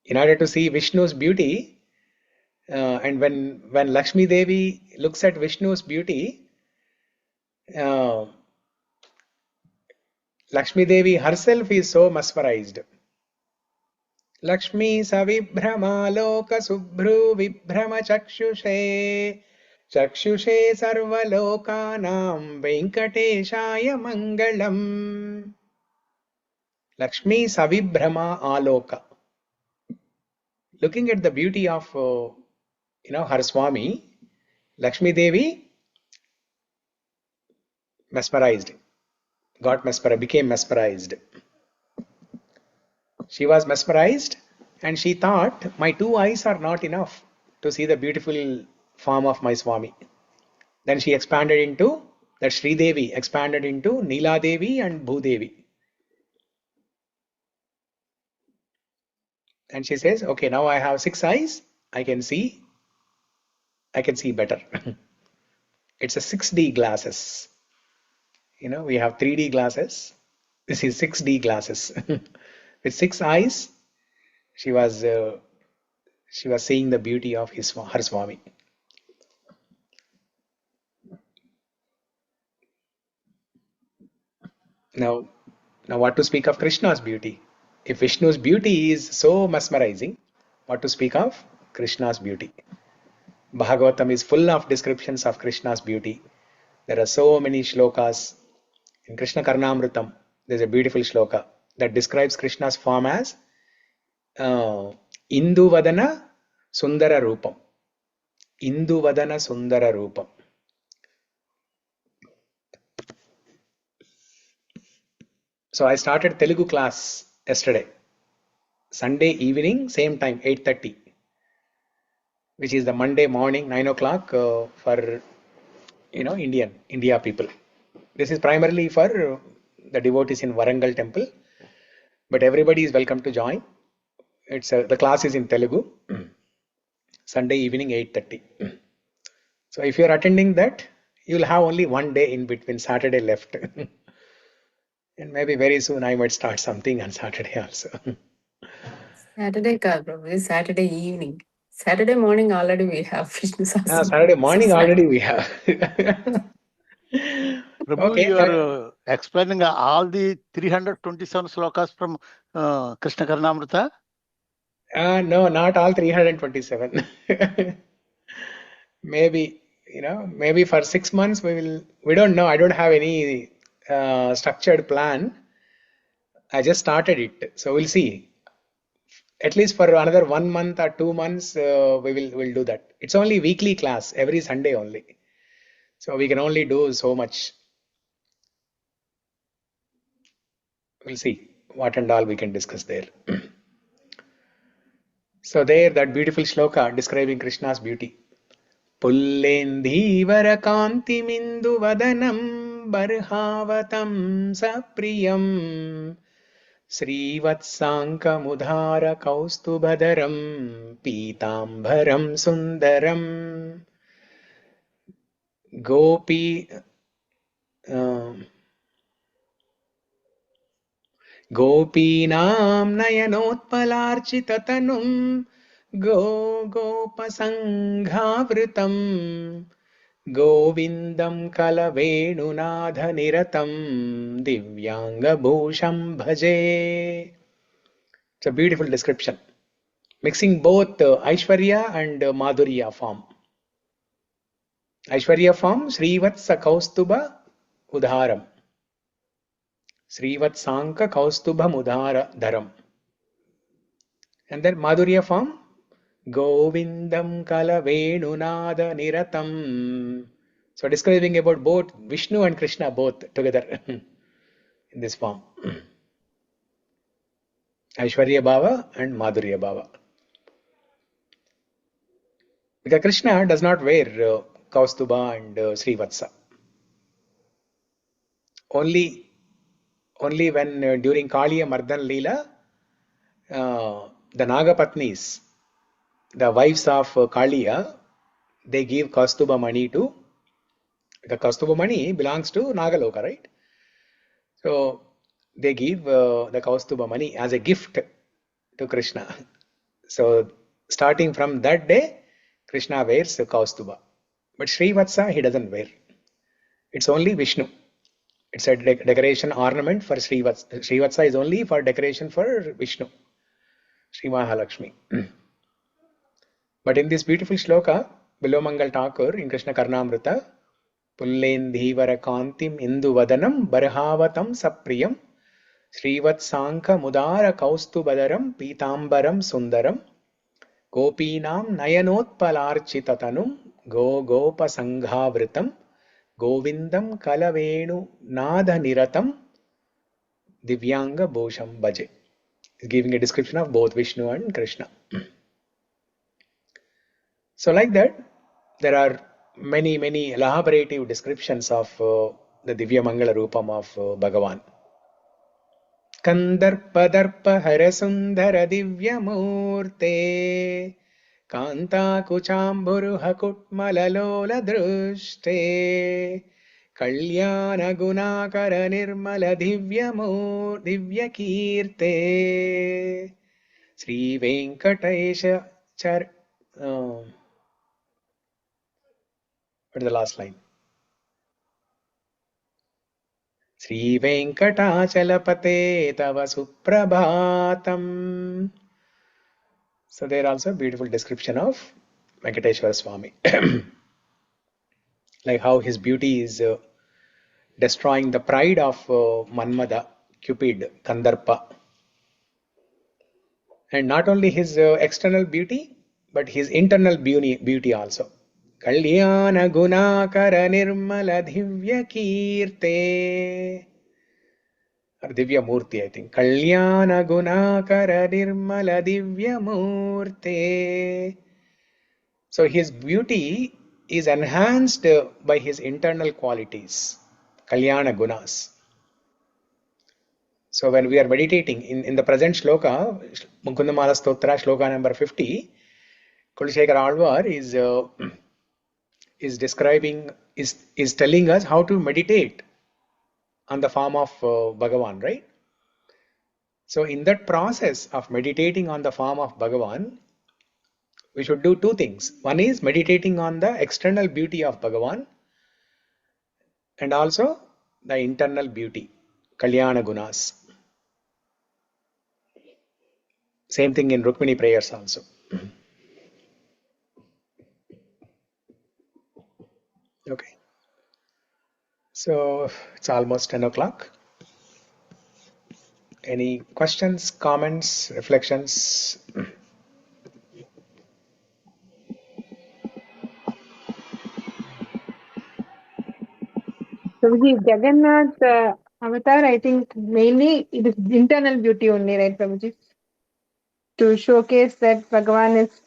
In order to see Vishnu's beauty, and when Lakshmi Devi looks at Vishnu's beauty, Lakshmi Devi herself is so mesmerized. Lakshmi savibhrama-loka subhru vibhrama chakshushe sarvalokanam venkateshaya mangalam. Lakshmi savibhrama aloka. Looking at the beauty of her Swami, Lakshmi Devi became mesmerized. She was mesmerized and she thought, my two eyes are not enough to see the beautiful form of my Swami. Then she expanded into, that Sri Devi expanded into Neela Devi and Bhudevi. And she says, okay, now I have 6 eyes, I can see better. It's a 6D glasses. We have 3D glasses. This is 6D glasses. With 6 eyes, she was seeing the beauty of her Swami. Now what to speak of Krishna's beauty? If Vishnu's beauty is so mesmerizing, what to speak of Krishna's beauty? Bhagavatam is full of descriptions of Krishna's beauty. There are so many shlokas. In Krishna Karnamrutam, there's a beautiful shloka that describes Krishna's form as Induvadana Sundara Rupam. Induvadana Sundara Rupam. So I started Telugu class yesterday. Sunday evening, same time, 8:30, which is the Monday morning, 9 o'clock for India people. This is primarily for the devotees in Warangal temple, but everybody is welcome to join. The class is in Telugu. Sunday evening, 8:30. So if you are attending that, you'll have only one day in between, Saturday left. And maybe very soon I might start something on Saturday also. Saturday, Prabhu, Saturday evening. Saturday morning already we have Vishnu Sahasranam. Saturday morning already we have. Prabhu, Okay, you are explaining all the 327 slokas from Krishna Karnamrita? No, not all 327. Maybe, maybe for 6 months we don't know. I don't have any structured plan. I just started it. So we'll see. At least for another 1 month or 2 months, we'll do that. It's only weekly class, every Sunday only. So we can only do so much. We'll see what and all we can discuss there. So there, that beautiful shloka describing Krishna's beauty. Pullendhivara kantimindu vadanam barhavatam sapriyam Srivatsanka mudhara kaustubhadaram Pitambaram sundaram Gopi Gopinam nayanotpalarchitatanum Gopasanghavritam Govindam kalavenunadha niratam Divyanga bhusham bhaje. It's a beautiful description, mixing both Aishwarya and Madhurya form. Aishwarya form, Srivatsa Kaustuba Udharam. Srivatsanka Kaustubha Mudhara Dharam. And then Madhurya form, Govindam Kalavenunada Niratam. So describing about both Vishnu and Krishna both together in this form. Aishwarya Bhava and Madhurya Bhava. Because Krishna does not wear Kaustuba and Srivatsa. Only when during Kaliya Mardan Leela, the Nagapatnis, the wives of Kaliya, they give Kaustuba money to, the Kaustuba money belongs to Nagaloka, right? So they give the Kaustuba money as a gift to Krishna. So starting from that day, Krishna wears Kaustuba. But Srivatsa he doesn't wear. It's only Vishnu. It's a decoration ornament for Srivatsa. Srivatsa is only for decoration for Vishnu, Sri Mahalakshmi. But in this beautiful shloka, Bilomangal Thakur in Krishna Karnamrita, Pullendhivara kantim Induvadanam Barhavatam Sapriyam Srivatsanka Mudara Kaustubadaram Pitambaram Sundaram Gopinam Nayanotpalarchitatanum Gopa Sanghavritam Govindam Kalavenu Nada Niratam Divyanga Bhusham Bhaje. Is giving a description of both Vishnu and Krishna. So like that, there are many elaborative descriptions of the Divya Mangala Rupam of Bhagavan. Kandarpa Darpa Harasundara Divya Murte Kanta Kuchamburu Hakutmalalola Drushte Kalyana Gunakara Nirmala Divya Kirte Sri Venkatesha Char. What is the last line? Sri Venkatachalapate Tava Suprabhatam. So there also a beautiful description of Venkateshwara Swami. Like how his beauty is destroying the pride of Manmada, Cupid, Kandarpa. And not only his external beauty, but his internal beauty also. Kalyana gunakara nirmala divya kirte. Or divya murti, I think. Kalyana gunakara nirmala divya murte. So his beauty is enhanced by his internal qualities. Kalyana gunas. So when we are meditating in the present shloka, Mukunda-Mālā-Stotra, shloka number 50, Kulishekara Alvar is describing, is telling us how to meditate on the form of Bhagavan, right? So in that process of meditating on the form of Bhagavan, we should do two things. One is meditating on the external beauty of Bhagavan and also the internal beauty, Kalyana Gunas. Same thing in Rukmini prayers also. Okay. So it's almost 10 o'clock. Any questions, comments, reflections? Prabhuji, Jagannath avatar, I think mainly it is internal beauty only, right, Prabhuji? To showcase that Bhagavan is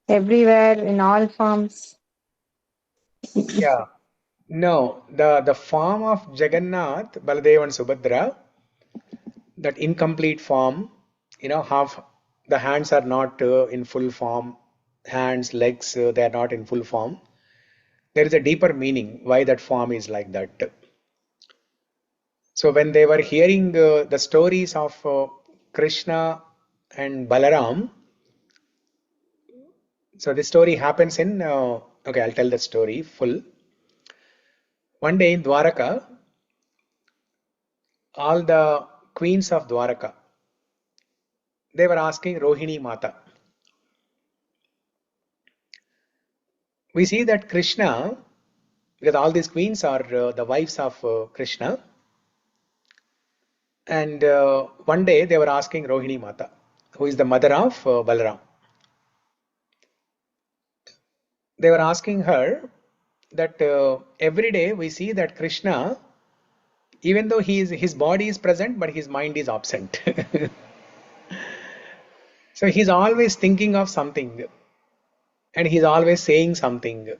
everywhere in all forms. Yeah. No, the form of Jagannath, Baladev and Subhadra, that incomplete form, half the hands are not in full form, hands, legs, they are not in full form. There is a deeper meaning why that form is like that. So when they were hearing the stories of Krishna and Balaram, so this story happens in, okay, I'll tell the story full. One day in Dwaraka, all the queens of Dwaraka, they were asking Rohini Mata. We see that Krishna, because all these queens are the wives of Krishna, and one day they were asking Rohini Mata, who is the mother of Balaram. They were asking her that every day we see that Krishna, even though his body is present, but his mind is absent. So he's always thinking of something, and he's always saying something,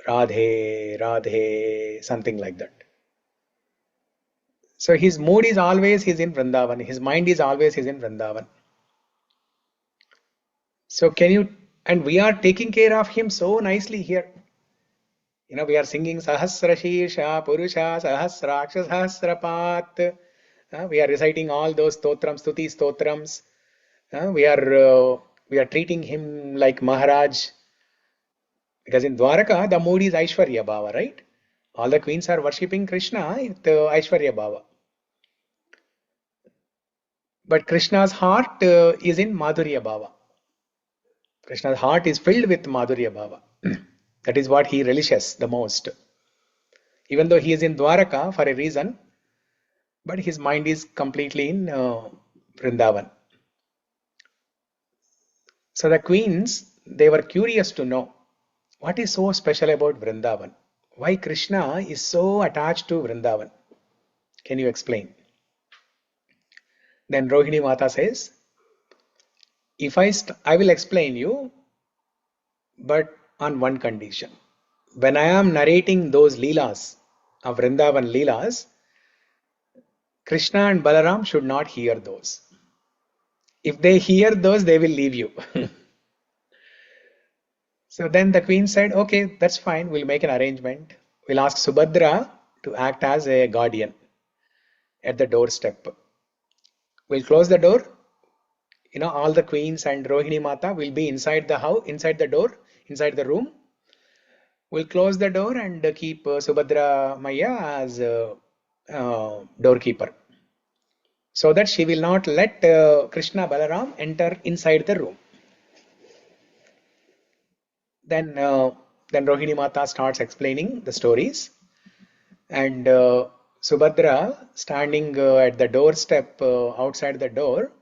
Radhe, Radhe, something like that. So his mood is always he's in Vrindavan, his mind is always he's in Vrindavan. So and we are taking care of him so nicely here. We are singing Sahasra Shīrsha Purusha Sahasraksha Sahasrapat. We are reciting all those stotrams, stuti stotrams. We are treating him like Maharaj. Because in Dwaraka, the mood is Aishwarya Bhava, right? All the queens are worshipping Krishna with Aishwarya Bhava. But Krishna's heart is in Madhurya Bhava. Krishna's heart is filled with Madhurya Bhava. That is what he relishes the most. Even though he is in Dwaraka for a reason, but his mind is completely in Vrindavan. So the queens, they were curious to know what is so special about Vrindavan. Why Krishna is so attached to Vrindavan? Can you explain? Then Rohini Mata says, I will explain you, but on one condition. When I am narrating those leelas of Vrindavan leelas, Krishna and Balaram should not hear those. If they hear those, they will leave you. So then the queen said, okay, that's fine. We'll make an arrangement. We'll ask Subhadra to act as a guardian at the doorstep. We'll close the door. All the queens and Rohini Mata will be inside the house, inside the door, inside the room. We'll close the door and keep Subhadra Maya as doorkeeper, so that she will not let Krishna Balaram enter inside the room. Then Rohini Mata starts explaining the stories, and Subhadra standing at the doorstep outside the door,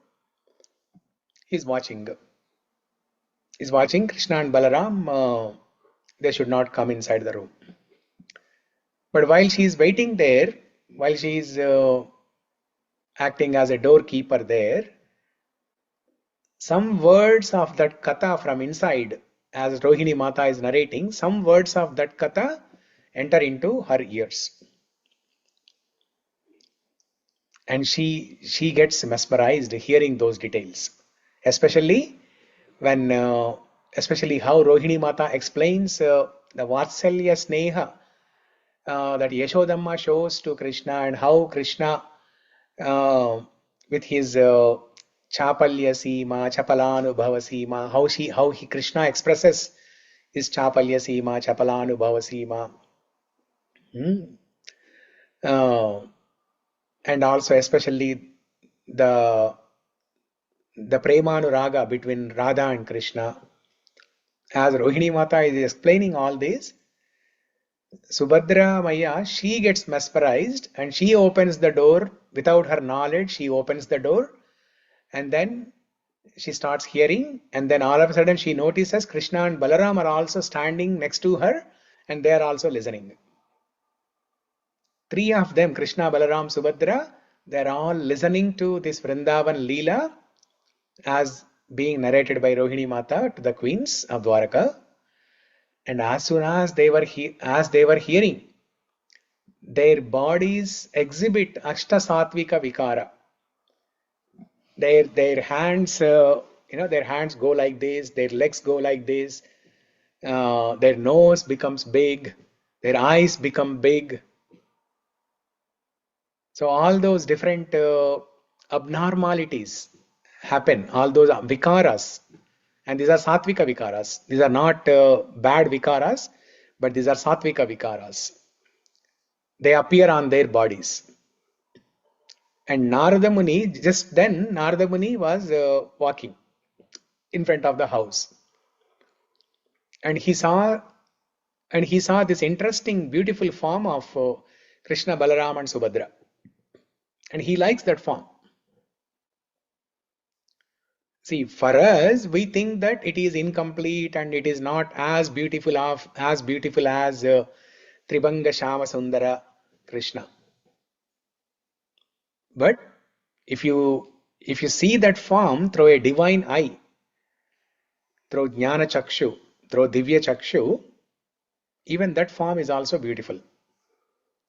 he's watching. He's watching Krishna and Balaram. They should not come inside the room. But while she is waiting there, while she is acting as a doorkeeper there, some words of that katha from inside, as Rohini Mata is narrating, some words of that katha enter into her ears. And she gets mesmerized hearing those details, especially when especially how Rohini Mata explains the Vatsalya Sneha that Yashodamma shows to Krishna, and how Krishna with his Chapalya Sima, Chapalanubhava Sima, how he Krishna expresses his Chapalya Sima, Chapalanubhava Sima. And also especially the Premanuraga between Radha and Krishna. As Rohini Mata is explaining all this, Subhadra Maya, she gets mesmerized and she opens the door without her knowledge. She opens the door and then she starts hearing, and then all of a sudden she notices Krishna and Balaram are also standing next to her and they are also listening. Three of them, Krishna, Balaram, Subhadra, they are all listening to this Vrindavan Leela as being narrated by Rohini Mata to the queens of Dwaraka. And as soon as they were hearing, their bodies exhibit Ashta Satvika Vikara. Their hands, their hands go like this, their legs go like this, their nose becomes big, their eyes become big. So all those different abnormalities happen, all those vikaras, and these are satvika vikaras. These are not bad vikaras, but these are satvika vikaras. They appear on their bodies. And Narada Muni, just then Narada Muni was walking in front of the house, and he saw this interesting, beautiful form of Krishna, Balaram, and Subhadra, and he likes that form. See, for us, we think that it is incomplete and it is not as beautiful as Tribanga Shama Sundara Krishna. But if you see that form through a divine eye, through Jnana Chakshu, through Divya Chakshu, even that form is also beautiful.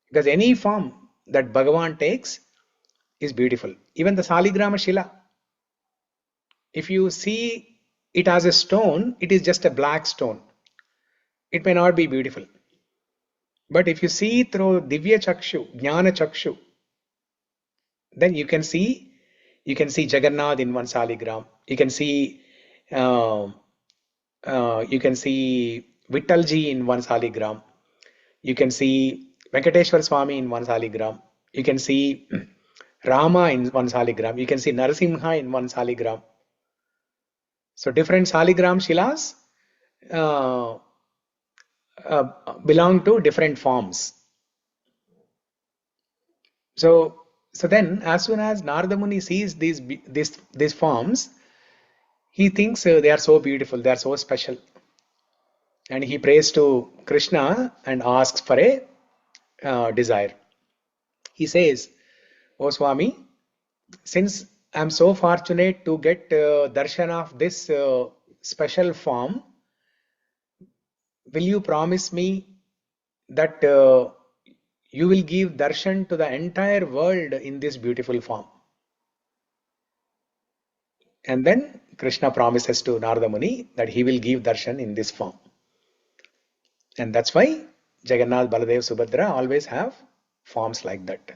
Because any form that Bhagavan takes is beautiful. Even the Saligrama Shila, if you see it as a stone, it is just a black stone. It may not be beautiful. But if you see through Divya Chakshu, Jnana Chakshu, then you can see Jagannath in one Saligram. You can see Vittalji in one Saligram. You can see Venkateshwar Swami in one Saligram. You can see Rama in one Saligram. You can see Narasimha in one Saligram. So different Saligram Shilas belong to different forms. So then, as soon as Narada Muni sees these forms, he thinks they are so beautiful, they are so special, and he prays to Krishna and asks for a desire. He says, "O Swami, since I am so fortunate to get darshan of this special form, will you promise me that you will give darshan to the entire world in this beautiful form?" And then Krishna promises to Narada Muni that he will give darshan in this form. And that's why Jagannath, Baladev, Subhadra always have forms like that.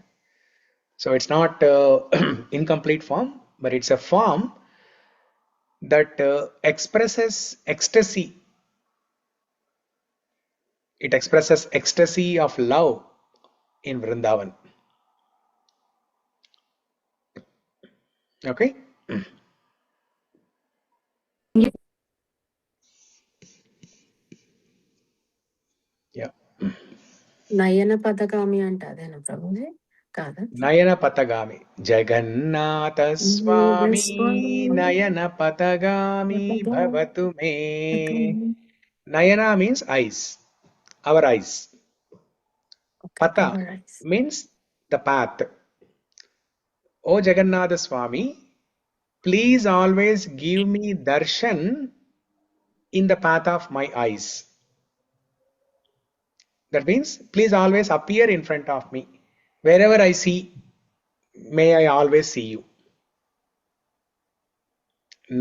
So it's not incomplete form, but it's a form that expresses ecstasy. It expresses ecstasy of love in Vrindavan. Okay? నయన పథగామి అంటే అదేనా ప్రభుజీ? కాదా? నయన పథగామి జగన్నాథ స్వామి నయన పథగామి భవతు మే. Nayana means eyes, our eyes. Pata means the path. O Jagannatha Swami, please always give me darshan in the path of my eyes. That means please always appear in front of me. Wherever I see, may I always see you.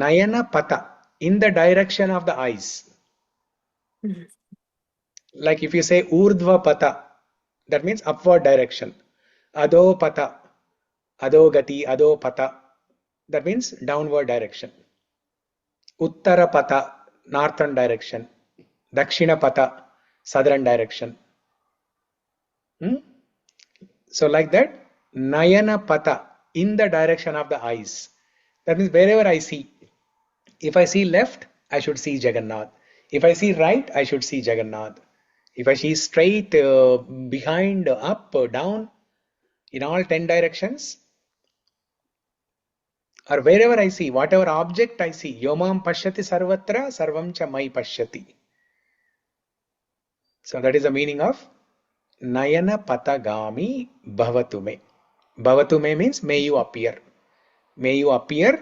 Nayana pata, in the direction of the eyes. Like if you say urdhva pata, that means upward direction. Adho pata, adho gati, adho pata, that means downward direction. Uttara pata, northern direction. Dakshina pata, southern direction. So like that, nayana pata, in the direction of the eyes. That means wherever I see. If I see left, I should see Jagannath. If I see right, I should see Jagannath. If I see straight, behind, up, down, in all 10 directions, or wherever I see, whatever object I see, yomam pashyati sarvatra sarvam cha mai pashyati. So that is the meaning of nayana patagami bhavatu me. Bhavatu me means may you appear. May you appear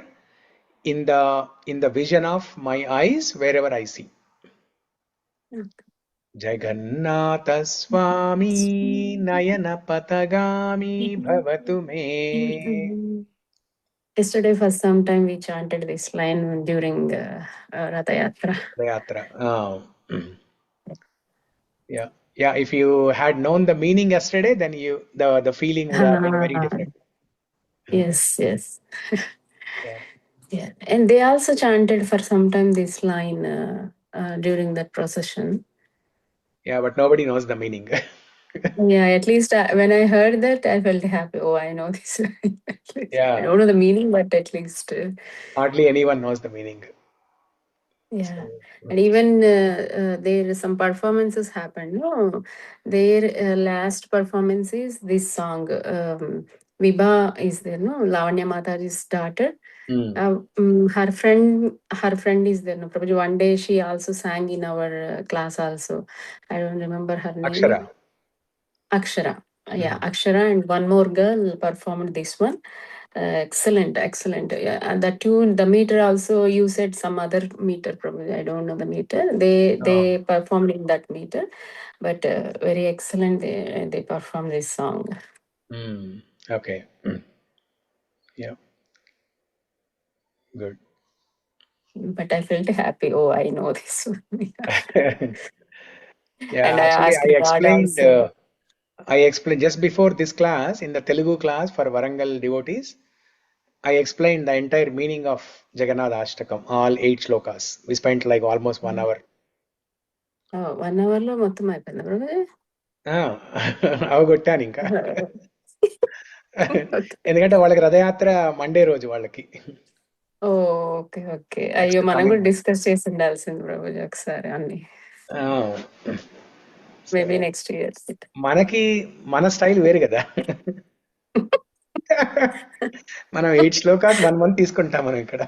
in the vision of my eyes wherever I see. Jagannatha Swami Nayana Patagami Bhavatu me. Yesterday, for some time, we chanted this line during Ratha Yatra. Yatra. Yeah. Yeah. If you had known the meaning yesterday, then the feeling would have been very different. Yes, yes. Yeah. Yeah. And they also chanted for some time this line during that procession. Yeah, but nobody knows the meaning. Yeah, at least when I heard that, I felt happy. Oh, I know this line. Yeah. I don't know the meaning, but at least. Hardly anyone knows the meaning. Yeah. And even there some performances happened. No, their last performance is this song. Vibha is there, no? Lavanya Mataji's daughter. Her friend is there, no? Prabhuji, one day she also sang in our class also. I don't remember her name. Akshara. Yeah, Akshara and one more girl performed this one. Excellent. Yeah, and the tune, the meter also, you said some other meter, probably. I don't know the meter. They performed in that meter, but very excellent. They performed this song. Okay. Yeah. Good. But I felt happy. Oh, I know this one. Yeah. And Actually, I explained just before this class, in the Telugu class for Warangal devotees, I explained the entire meaning of Jagannath Ashtakam, all 8 shlokas. We spent like almost 1 hour. 1 hour lo మొత్తం అయిపోయింది brother. అవగొట్టాను ఇంకా. ఎందుకంటే వాళ్ళకి రథయాత్ర Monday రోజు వాళ్ళకి. Okay okay. అయ్యో, మనం కూడా డిస్కస్ చేసి ఉండాల్సింది ప్రభుజీ ఒకసారి అన్ని. Maybe next year. మనకి మన స్టైల్ వేరు కదా. మనం 8 శ్లోకాస్ 1 month తీసుకుంటాం మనం ఇక్కడ.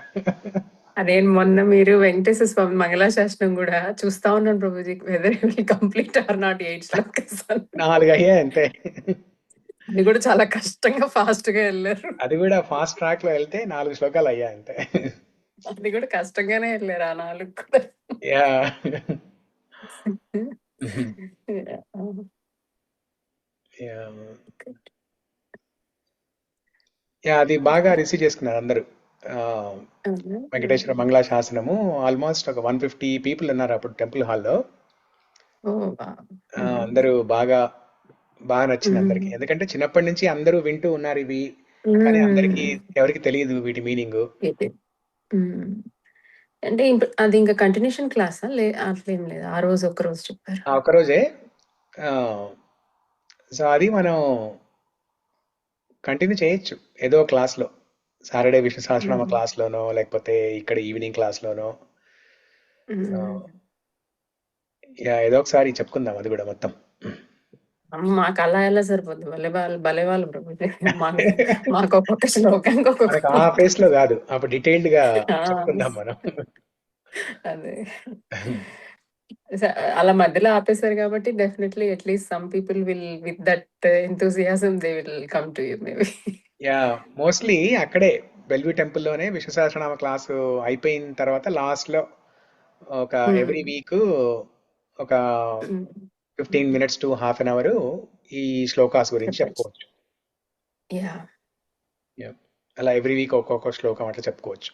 అదే మొన్న మీరు వెంకటేశ్వర స్వామి మంగళాశాసనం కూడా చూస్తా ఉన్నాను Prabhuji, weather will complete are not 8 shlokas. 4 అయ్యాయి అంతే. అది కూడా చాలా కష్టంగా ఫాస్ట్ గా వెళ్ళారు. అది కూడా ఫాస్ట్ ట్రాక్ లో వెళ్తే 4 శ్లోకాలు అయ్యాయి అంతే. అది కూడా కష్టంగానే వెళ్ళారు ఆ 4 కూడా. యా. అది బాగా రిసీవ్ చేసుకున్నారు అందరూ. వెంకటేశ్వర మంగళాశాసనము ఆల్మోస్ట్ ఒక 150 పీపుల్ ఉన్నారు అప్పుడు టెంపుల్ హాల్లో. అందరూ బాగా నచ్చింది అందరికి. ఎందుకంటే చిన్నప్పటి నుంచి అందరూ వింటూ ఉన్నారు ఇవి, కానీ అందరికి ఎవరికి తెలియదు వీటి మీనింగ్. అంటే అది ఇంకా కంటిన్యూషన్ క్లాసా? అట్లేం లేదు, ఆ రోజు ఒక రోజు చెప్పారు. ఒకరోజే. సో అది మనం కంటిన్యూ చేయొచ్చు ఏదో క్లాస్ లో, సాటర్డే విష్ణు సహస్రనామ క్లాస్ లోనో, లేకపోతే ఇక్కడ ఈవినింగ్ క్లాస్ లోనో. ఏదో ఒకసారి చెప్పుకుందాం అది కూడా మొత్తం. మాకు అలా ఎలా సరిపోద్ది, భలే వాళ్ళు ప్రభుజీ. మాకు ఒక్కొక్క శ్లోకానికి ఒక్కొక్క మనకు ఆ ఫేస్ లో కాదు, అప్పుడు డీటెయిల్డ్ గా చెప్పుకుందాం మనం. అదే అలా మధ్యలో ఆపేశారు కాబట్టి definitely at least some people will with that enthusiasm they will come to you maybe. Yeah, mostly అక్కడే బెల్వ్యూ టెంపుల్ లోనే విష్ణు సహస్రనామ క్లాసు అయిపోయిన తర్వాత లాస్ట్ లో ఒక ఎవ్రీ వీక్ ఒక 15 minutes to half an hour ఈ శ్లోకాస్ గురించి చెప్పుకోవచ్చు. Yeah, Yeah. అలా ఎవ్రీ వీక్ ఒక్కొక్క శ్లోకం అట్లా చెప్పుకోవచ్చు.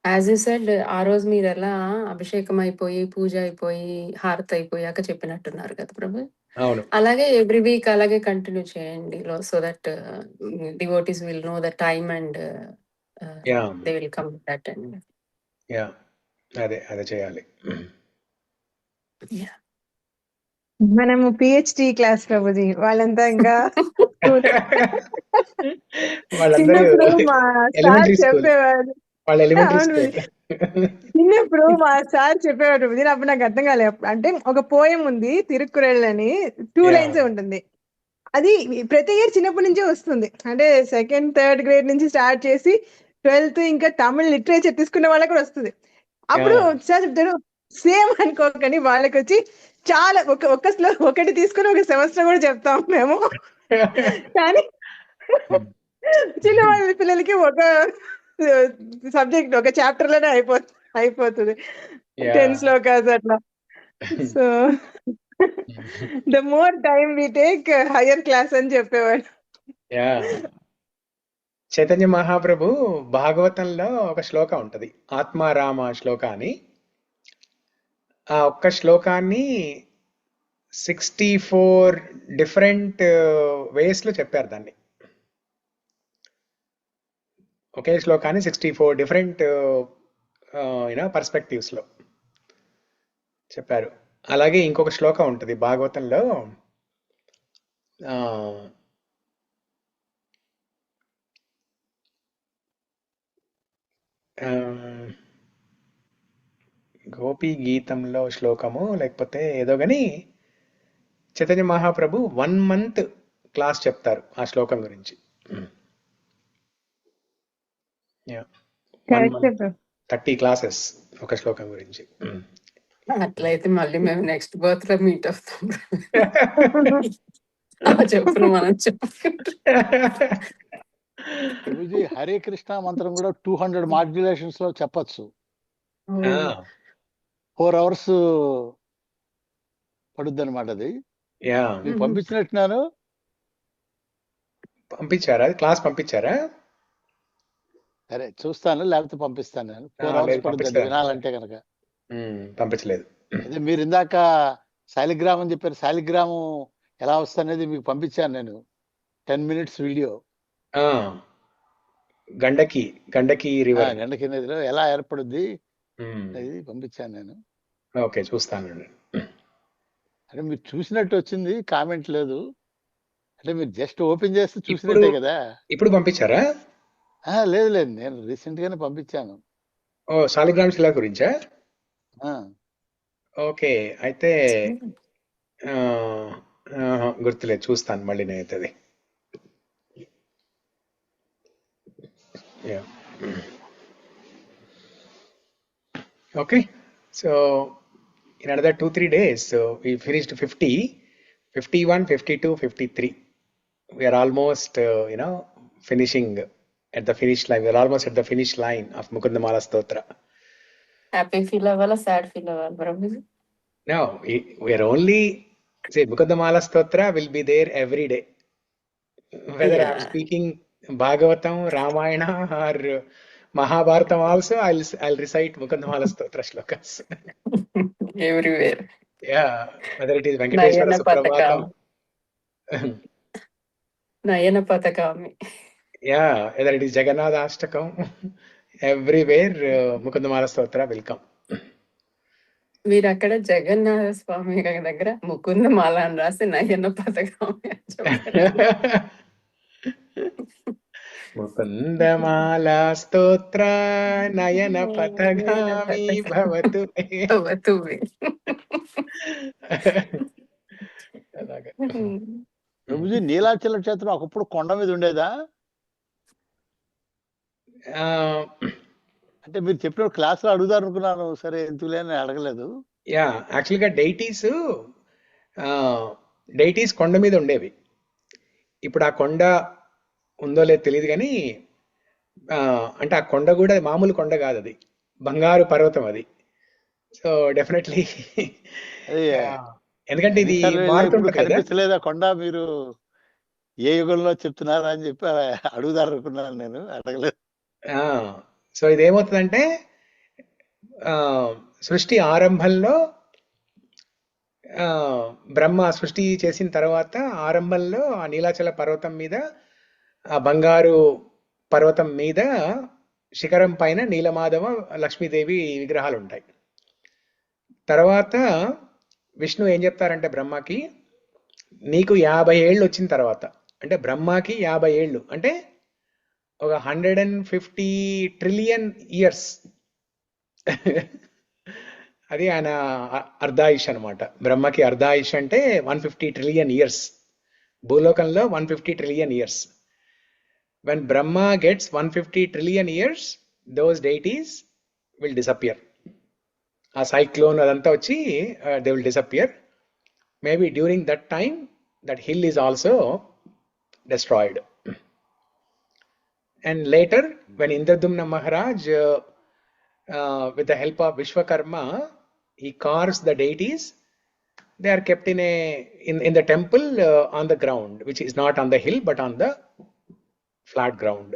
యాజ్ యూ సెడ్, ఆ రోజు మీరు ఎలా అభిషేకం అయిపోయి పూజ అయిపోయి హారతి అయిపోయాక చెప్పినట్టున్నారు కదా ప్రభు. అవును. అలాగే ఎవ్రీ వీక్ అలాగే కంటిన్యూ చేయండి, so that devotees will know the time and yeah they will come that and yeah అదే చేయాలి. మనము పిహెచ్డి క్లాస్ ప్రభుజీ, వాళ్ళంతా ఇంకా వాళ్ళందరూ చిన్నప్పుడు మా సార్ ఎలిమెంటరీ స్కూల్, చెప్పేవారు. వాళ్ళ ఎలిమెంటరీ అవును స్కూల్. చిన్నప్పుడు మా సార్ చెప్పేవారు ప్రభుజీ, అప్పుడు నాకు అర్థం కాలేదు. అంటే ఒక పోయం ఉంది తిరుక్కురల్ అని, 2 lines ఉంటుంది. అది ప్రతి ఇయర్ చిన్నప్పటి నుంచే వస్తుంది. అంటే 2nd, 3rd grade నుంచి స్టార్ట్ చేసి 12th ఇంకా తమిళ్ లిటరేచర్ తీసుకున్న వాళ్ళకి కూడా వస్తుంది. అప్పుడు సార్ చెప్తాడు, సేమ్ అనుకోకని వాళ్ళకి వచ్చి చాలా ఒకటి తీసుకుని ఒక సెమిస్టర్ కూడా చెప్తాం మేము. కానీ చిన్న వాళ్ళ పిల్లలకి ఒక సబ్జెక్ట్ ఒక చాప్టర్ లోనే అయిపోతుంది 10 శ్లోకాస్ అట్లా. So the more time we take higher class అని చెప్పేవాడు. యా, చైతన్య మహాప్రభు భాగవతంలో ఒక శ్లోకం ఉంటది, ఆత్మారామ శ్లోక అని. ఆ ఒక్క శ్లోకాన్ని 64 డిఫరెంట్ వేస్ లో చెప్పారు దాన్ని. ఒకే శ్లోకాన్ని 64 డిఫరెంట్ పర్స్పెక్టివ్స్ లో చెప్పారు. అలాగే ఇంకొక శ్లోకం ఉంటుంది భాగవతంలో, గోపీ గీతంలో శ్లోకము లేకపోతే ఏదో గాని చైతన్య మహాప్రభు 1 month క్లాస్ చెప్తారు ఆ శ్లోకం గురించి. 1 month 30 classes ఒక శ్లోకం గురించి. అట్లయితే మళ్ళీ మేము నెక్స్ట్ బర్త్ లో మీట్ అవుతాం. చెప్పులు మనం ప్రభుజీ హరే కృష్ణ మంత్రం కూడా 200 మాడ్యులేషన్స్ లో చెప్పచ్చు. 4 hours పడుద్ది అనమాట అది. మీకు పంపించినట్టున్నాను. పంపించారా? క్లాస్ పంపించారా? సరే చూస్తాను, లేకపోతే పంపిస్తాను. నేను 4 hours పడుతుంది వినాలంటే కనుక. పంపించలేదు. అదే మీరు ఇందాక శాలిగ్రామం చెప్పారు, శాలిగ్రామం ఎలా వస్తుంది మీకు పంపించాను నేను 10 minutes video. Gandaki river, Gandaki నదిలో ఎలా ఏర్పడుద్ది అది పంపించాను నేను. ఓకే, చూస్తాను. అంటే మీరు చూసినట్టు వచ్చింది, కామెంట్ లేదు. అంటే మీరు జస్ట్ ఓపెన్ చేస్తే చూసినట్టే కదా. ఇప్పుడు పంపించారా? లేదు నేను రీసెంట్ గానే పంపించాను. ఓ, శాలిగ్రామ శిల గురించా? ఓకే, అయితే గుర్తులేదు, చూస్తాను మళ్ళీ నేనైతే అది. Okay, so in another 2-3 days we finished 50, 51, 52, 53. We are almost finishing at the finish line. We are almost at the finish line of Mukunda-Mālā-Stotra. Happy feel avala, sad feel avala, Prabhuji? No, we are only, say, Mukunda-Mālā-Stotra will be there every day. Whether I am speaking Bhagavatam, Ramayana or Mahabharatam also, I'll recite Mukunda-Mālā-Stotra shlokas. Everywhere. Yeah, whether it is Venkateshwara Suprabhatam. Nayana Patakami. Yeah, whether it is Jagannath Ashtakam, everywhere Mukunda-Mālā-Stotra will come. మీరు అక్కడ జగన్నాథ స్వామి దగ్గర ముకుందమాల అని రాసి నయన పథకామి అని చెప్పారు. ముకుందమాల-స్తోత్ర నయన పథగామి భవతు. ప్రభుజీ నీలాచల క్షేత్రం ఒకప్పుడు కొండ మీద ఉండేదా? అంటే మీరు చెప్పిన క్లాస్ లో అడుగుదాం అనుకున్నాను, సరే ఎందుకులే అని అడగలేదు. యా, యాక్చువల్గా డైటీస్ కొండ మీద ఉండేవి. ఇప్పుడు ఆ కొండ ఉందో లేదో తెలియదు కానీ అంటే ఆ కొండ కూడా మామూలు కొండ కాదు, అది బంగారు పర్వతం అది. సో డెఫినెట్లీ అదే ఎందుకంటే ఇది ఇప్పుడు మారుతుంటది కదా. కనిపించలేదా కొండ? మీరు ఏ యుగంలో చెప్తున్నారా అని చెప్పి అడుగుదాం అనుకున్నాను, నేను అడగలేదు. సో ఇదేమవుతుందంటే సృష్టి ఆరంభంలో బ్రహ్మ సృష్టి చేసిన తర్వాత ఆరంభంలో ఆ నీలాచల పర్వతం మీద, ఆ బంగారు పర్వతం మీద శిఖరం పైన నీలమాధవ లక్ష్మీదేవి విగ్రహాలు ఉంటాయి. తర్వాత విష్ణు ఏం చెప్తారంటే బ్రహ్మకి, నీకు 50 ఏళ్ళు వచ్చిన తర్వాత, అంటే బ్రహ్మకి 50 ఏళ్ళు అంటే ఒక 150 ట్రిలియన్ ఇయర్స్ అది ఆయన అర్ధాయుష్ అనమాట. బ్రహ్మకి అర్ధాయుష్ అంటే 150 ట్రిలియన్ ఇయర్స్. భూలోకంలో 150 trillion years. When Brahma gets 150 trillion years, those deities will disappear. A cyclone అదంతా వచ్చి they will disappear. Maybe during that time, that hill is also destroyed. And later, when Indradumna Maharaj, with the help of Vishwakarma, he carves the deities. They are kept in the temple on the ground, which is not on the hill but on the flat ground.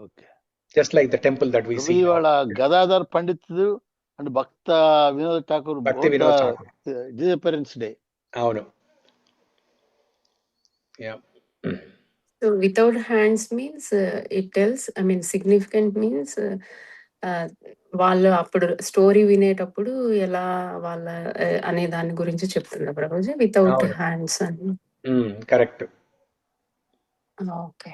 Okay, Just like the temple that we see now. ఇవాళ గదాధర్ పండితుడు and Bhakti Vinod Thakur Bhakti Vinod Thakur. Disappearance day. అవును. Yeah. So without hands means it tells, I mean significant means వాళ్ళు అప్పుడు story వినేటప్పుడు ఎలా వాళ్ళ అనే దాని గురించి చెప్తున్నా ప్రభుజీ, వితౌట్ హ్యాండ్స్ అని. Correct. Okay,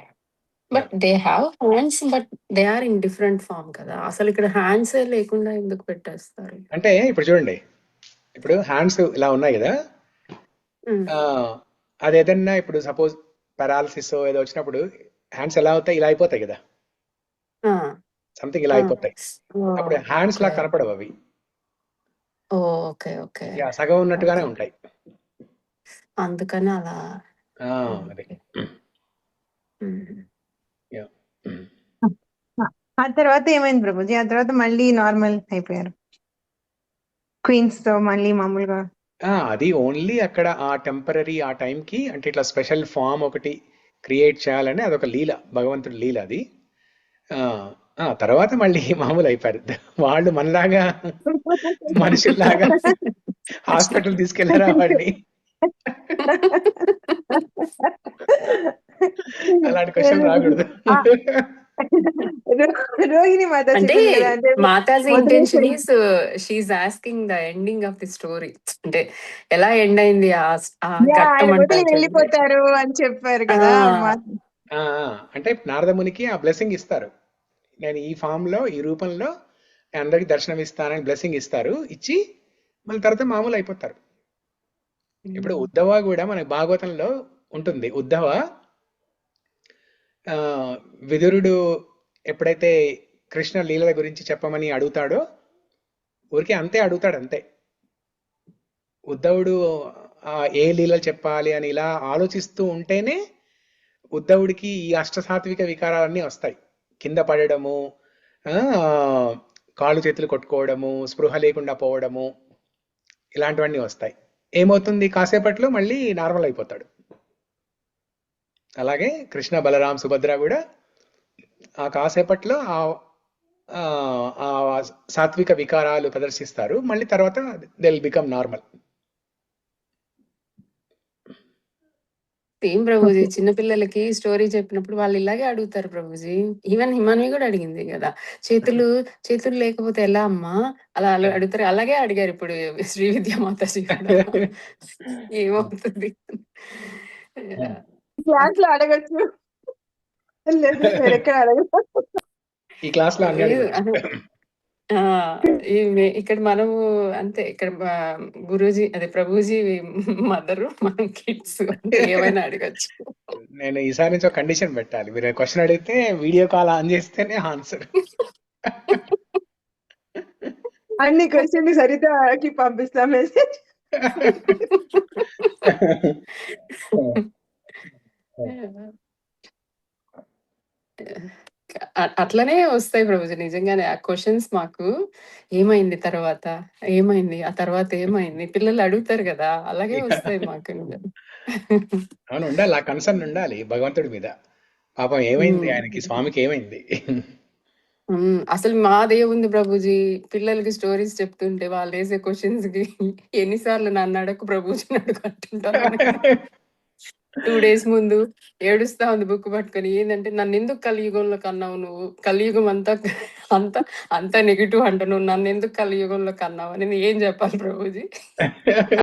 but they have hands, but they are in different form కదా. అసలు ఇక్కడ హ్యాండ్స్ లేకుండా ఎందుకు పెట్టేస్తారు? అంటే ఇప్పుడు చూడండి, ఇప్పుడు హ్యాండ్స్ ఇలా ఉన్నాయి కదా, అది ఏదన్నా ఇప్పుడు సపోజ్ పారాలసిస్ ఏదో వచ్చినప్పుడు హ్యాండ్స్ ఎలా అవుతాయి, ఇలా అయిపోతాయి కదా, సంథింగ్ ఇలా అయిపోతాయి. అప్పుడు హ్యాండ్స్ లా కనపడవు అవి. ఓకే ఓకే, సగం ఉన్నట్టుగానే ఉంటాయి, అందుకని అలా. అదే. ఆ తర్వాత ఏమైంది ప్రభుజీ? ఆ తర్వాత మళ్ళీ నార్మల్ అయిపోయారు క్వీన్స్ తో మళ్ళీ మామూలుగా? అది ఓన్లీ అక్కడ ఆ టెంపరరీ ఆ టైంకి, అంటే ఇట్లా స్పెషల్ ఫామ్ ఒకటి క్రియేట్ చేయాలని అదొక లీల, భగవంతుడి లీల అది. తర్వాత మళ్ళీ మామూలు అయిపోయారు వాళ్ళు. మనలాగా మనుషుల్లాగా హాస్పిటల్ తీసుకెళ్లారా వాడిని? అలాంటి క్వశ్చన్ రాకూడదు. రోహిణి మాత అంటే Mataji intention is she is asking the ending of the story, అంటే ఎలా ఎండ్ అయింది వెళ్ళిపోతారు అని చెప్పారు కదా. అంటే నారదమునికి ఆ బ్లెస్సింగ్ ఇస్తారు, నేను ఈ ఫామ్ లో ఈ రూపంలో అందరికి దర్శనం ఇస్తానని బ్లెస్సింగ్ ఇస్తారు, ఇచ్చి మళ్ళీ తర్వాత మామూలు అయిపోతారు. ఇప్పుడు ఉద్ధవ కూడా మనకి భాగవతంలో ఉంటుంది. ఉద్ధవ విదురుడు ఎప్పుడైతే కృష్ణ లీలల గురించి చెప్పమని అడుగుతాడో, ఊరికే అంతే అడుగుతాడు అంతే. ఉద్ధవుడు ఏ లీలలు చెప్పాలి అని ఇలా ఆలోచిస్తూ ఉంటేనే ఉద్ధవుడికి ఈ అష్టసాత్విక వికారాలన్నీ వస్తాయి. కింద పడడము, కాళ్ళు చేతులు కొట్టుకోవడము, స్పృహ లేకుండా పోవడము, ఇలాంటివన్నీ వస్తాయి. ఏమవుతుంది, కాసేపట్లో మళ్ళీ నార్మల్ అయిపోతాడు. అలాగే కృష్ణ, బలరాం, సుభద్ర కూడా ఆ కాసేపట్లో ఆ సాత్విక వికారాలు ప్రదర్శిస్తారు, మళ్ళీ తర్వాత they will become normal. Same Prabhuji, చిన్నపిల్లలకి స్టోరీ చెప్పినప్పుడు వాళ్ళు ఇలాగే అడుగుతారు ప్రభుజీ. ఈవెన్ హిమాని కూడా అడిగింది కదా, చేతులు లేకపోతే ఎలా అమ్మా, అలా అడుగుతారు. అలాగే అడిగారు ఇప్పుడు శ్రీ విద్యా మాతాజీ కూడా. ఏమవుతుంది క్లాస్ లో అడగచ్చు, లేదు వేరెక్కడ అడగచ్చు. ఈ క్లాస్ లో ఆ! ఇక్కడ మనము అంతే. ఇక్కడ గురూజీ అదే ప్రభుజీ మదరు, మనం కిడ్స్ అంటే ఏమైనా అడగొచ్చు. నేను ఈసారి నుంచి ఒక కండిషన్ పెట్టాలి. మీరు క్వశ్చన్ అడిగితే వీడియో కాల్ ఆన్ చేస్తేనే ఆన్సర్. అన్ని క్వశ్చన్ సరితకి పంపిస్తా మెసేజ్. అట్లనే వస్తాయి ప్రభుజీ. నిజంగానే ఆ క్వశ్చన్స్ మాకు ఏమైంది తర్వాత, ఏమైంది ఆ తర్వాత ఏమైంది, పిల్లలు అడుగుతారు కదా, అలాగే వస్తాయి మాకు. అవును, ఉండాలి. ఆ కన్సర్న్ ఉండాలి భగవంతుడి మీద. పాపం ఏమైంది ఆయనకి, స్వామికి ఏమైంది? అసలు మాదేముంది ప్రభుజీ, పిల్లలకి స్టోరీస్ చెప్తుంటే వాళ్ళు వేసే క్వశ్చన్స్ కి ఎన్నిసార్లు నన్ను అడగకు ప్రభుజీని అడుగు అంటుంటారు. 2 days ముందు ఏడుస్తా ఉంది బుక్ పట్టుకొని. ఏంటంటే, నన్ను ఎందుకు కలియుగంలో కన్నావు నువ్వు, కలియుగం అంతా అంతా అంతా నెగిటివ్ అంట, నువ్వు నన్ను ఎందుకు కలియుగంలో కన్నావు అని నేను ఏం చెప్పాలి ప్రభుజీ?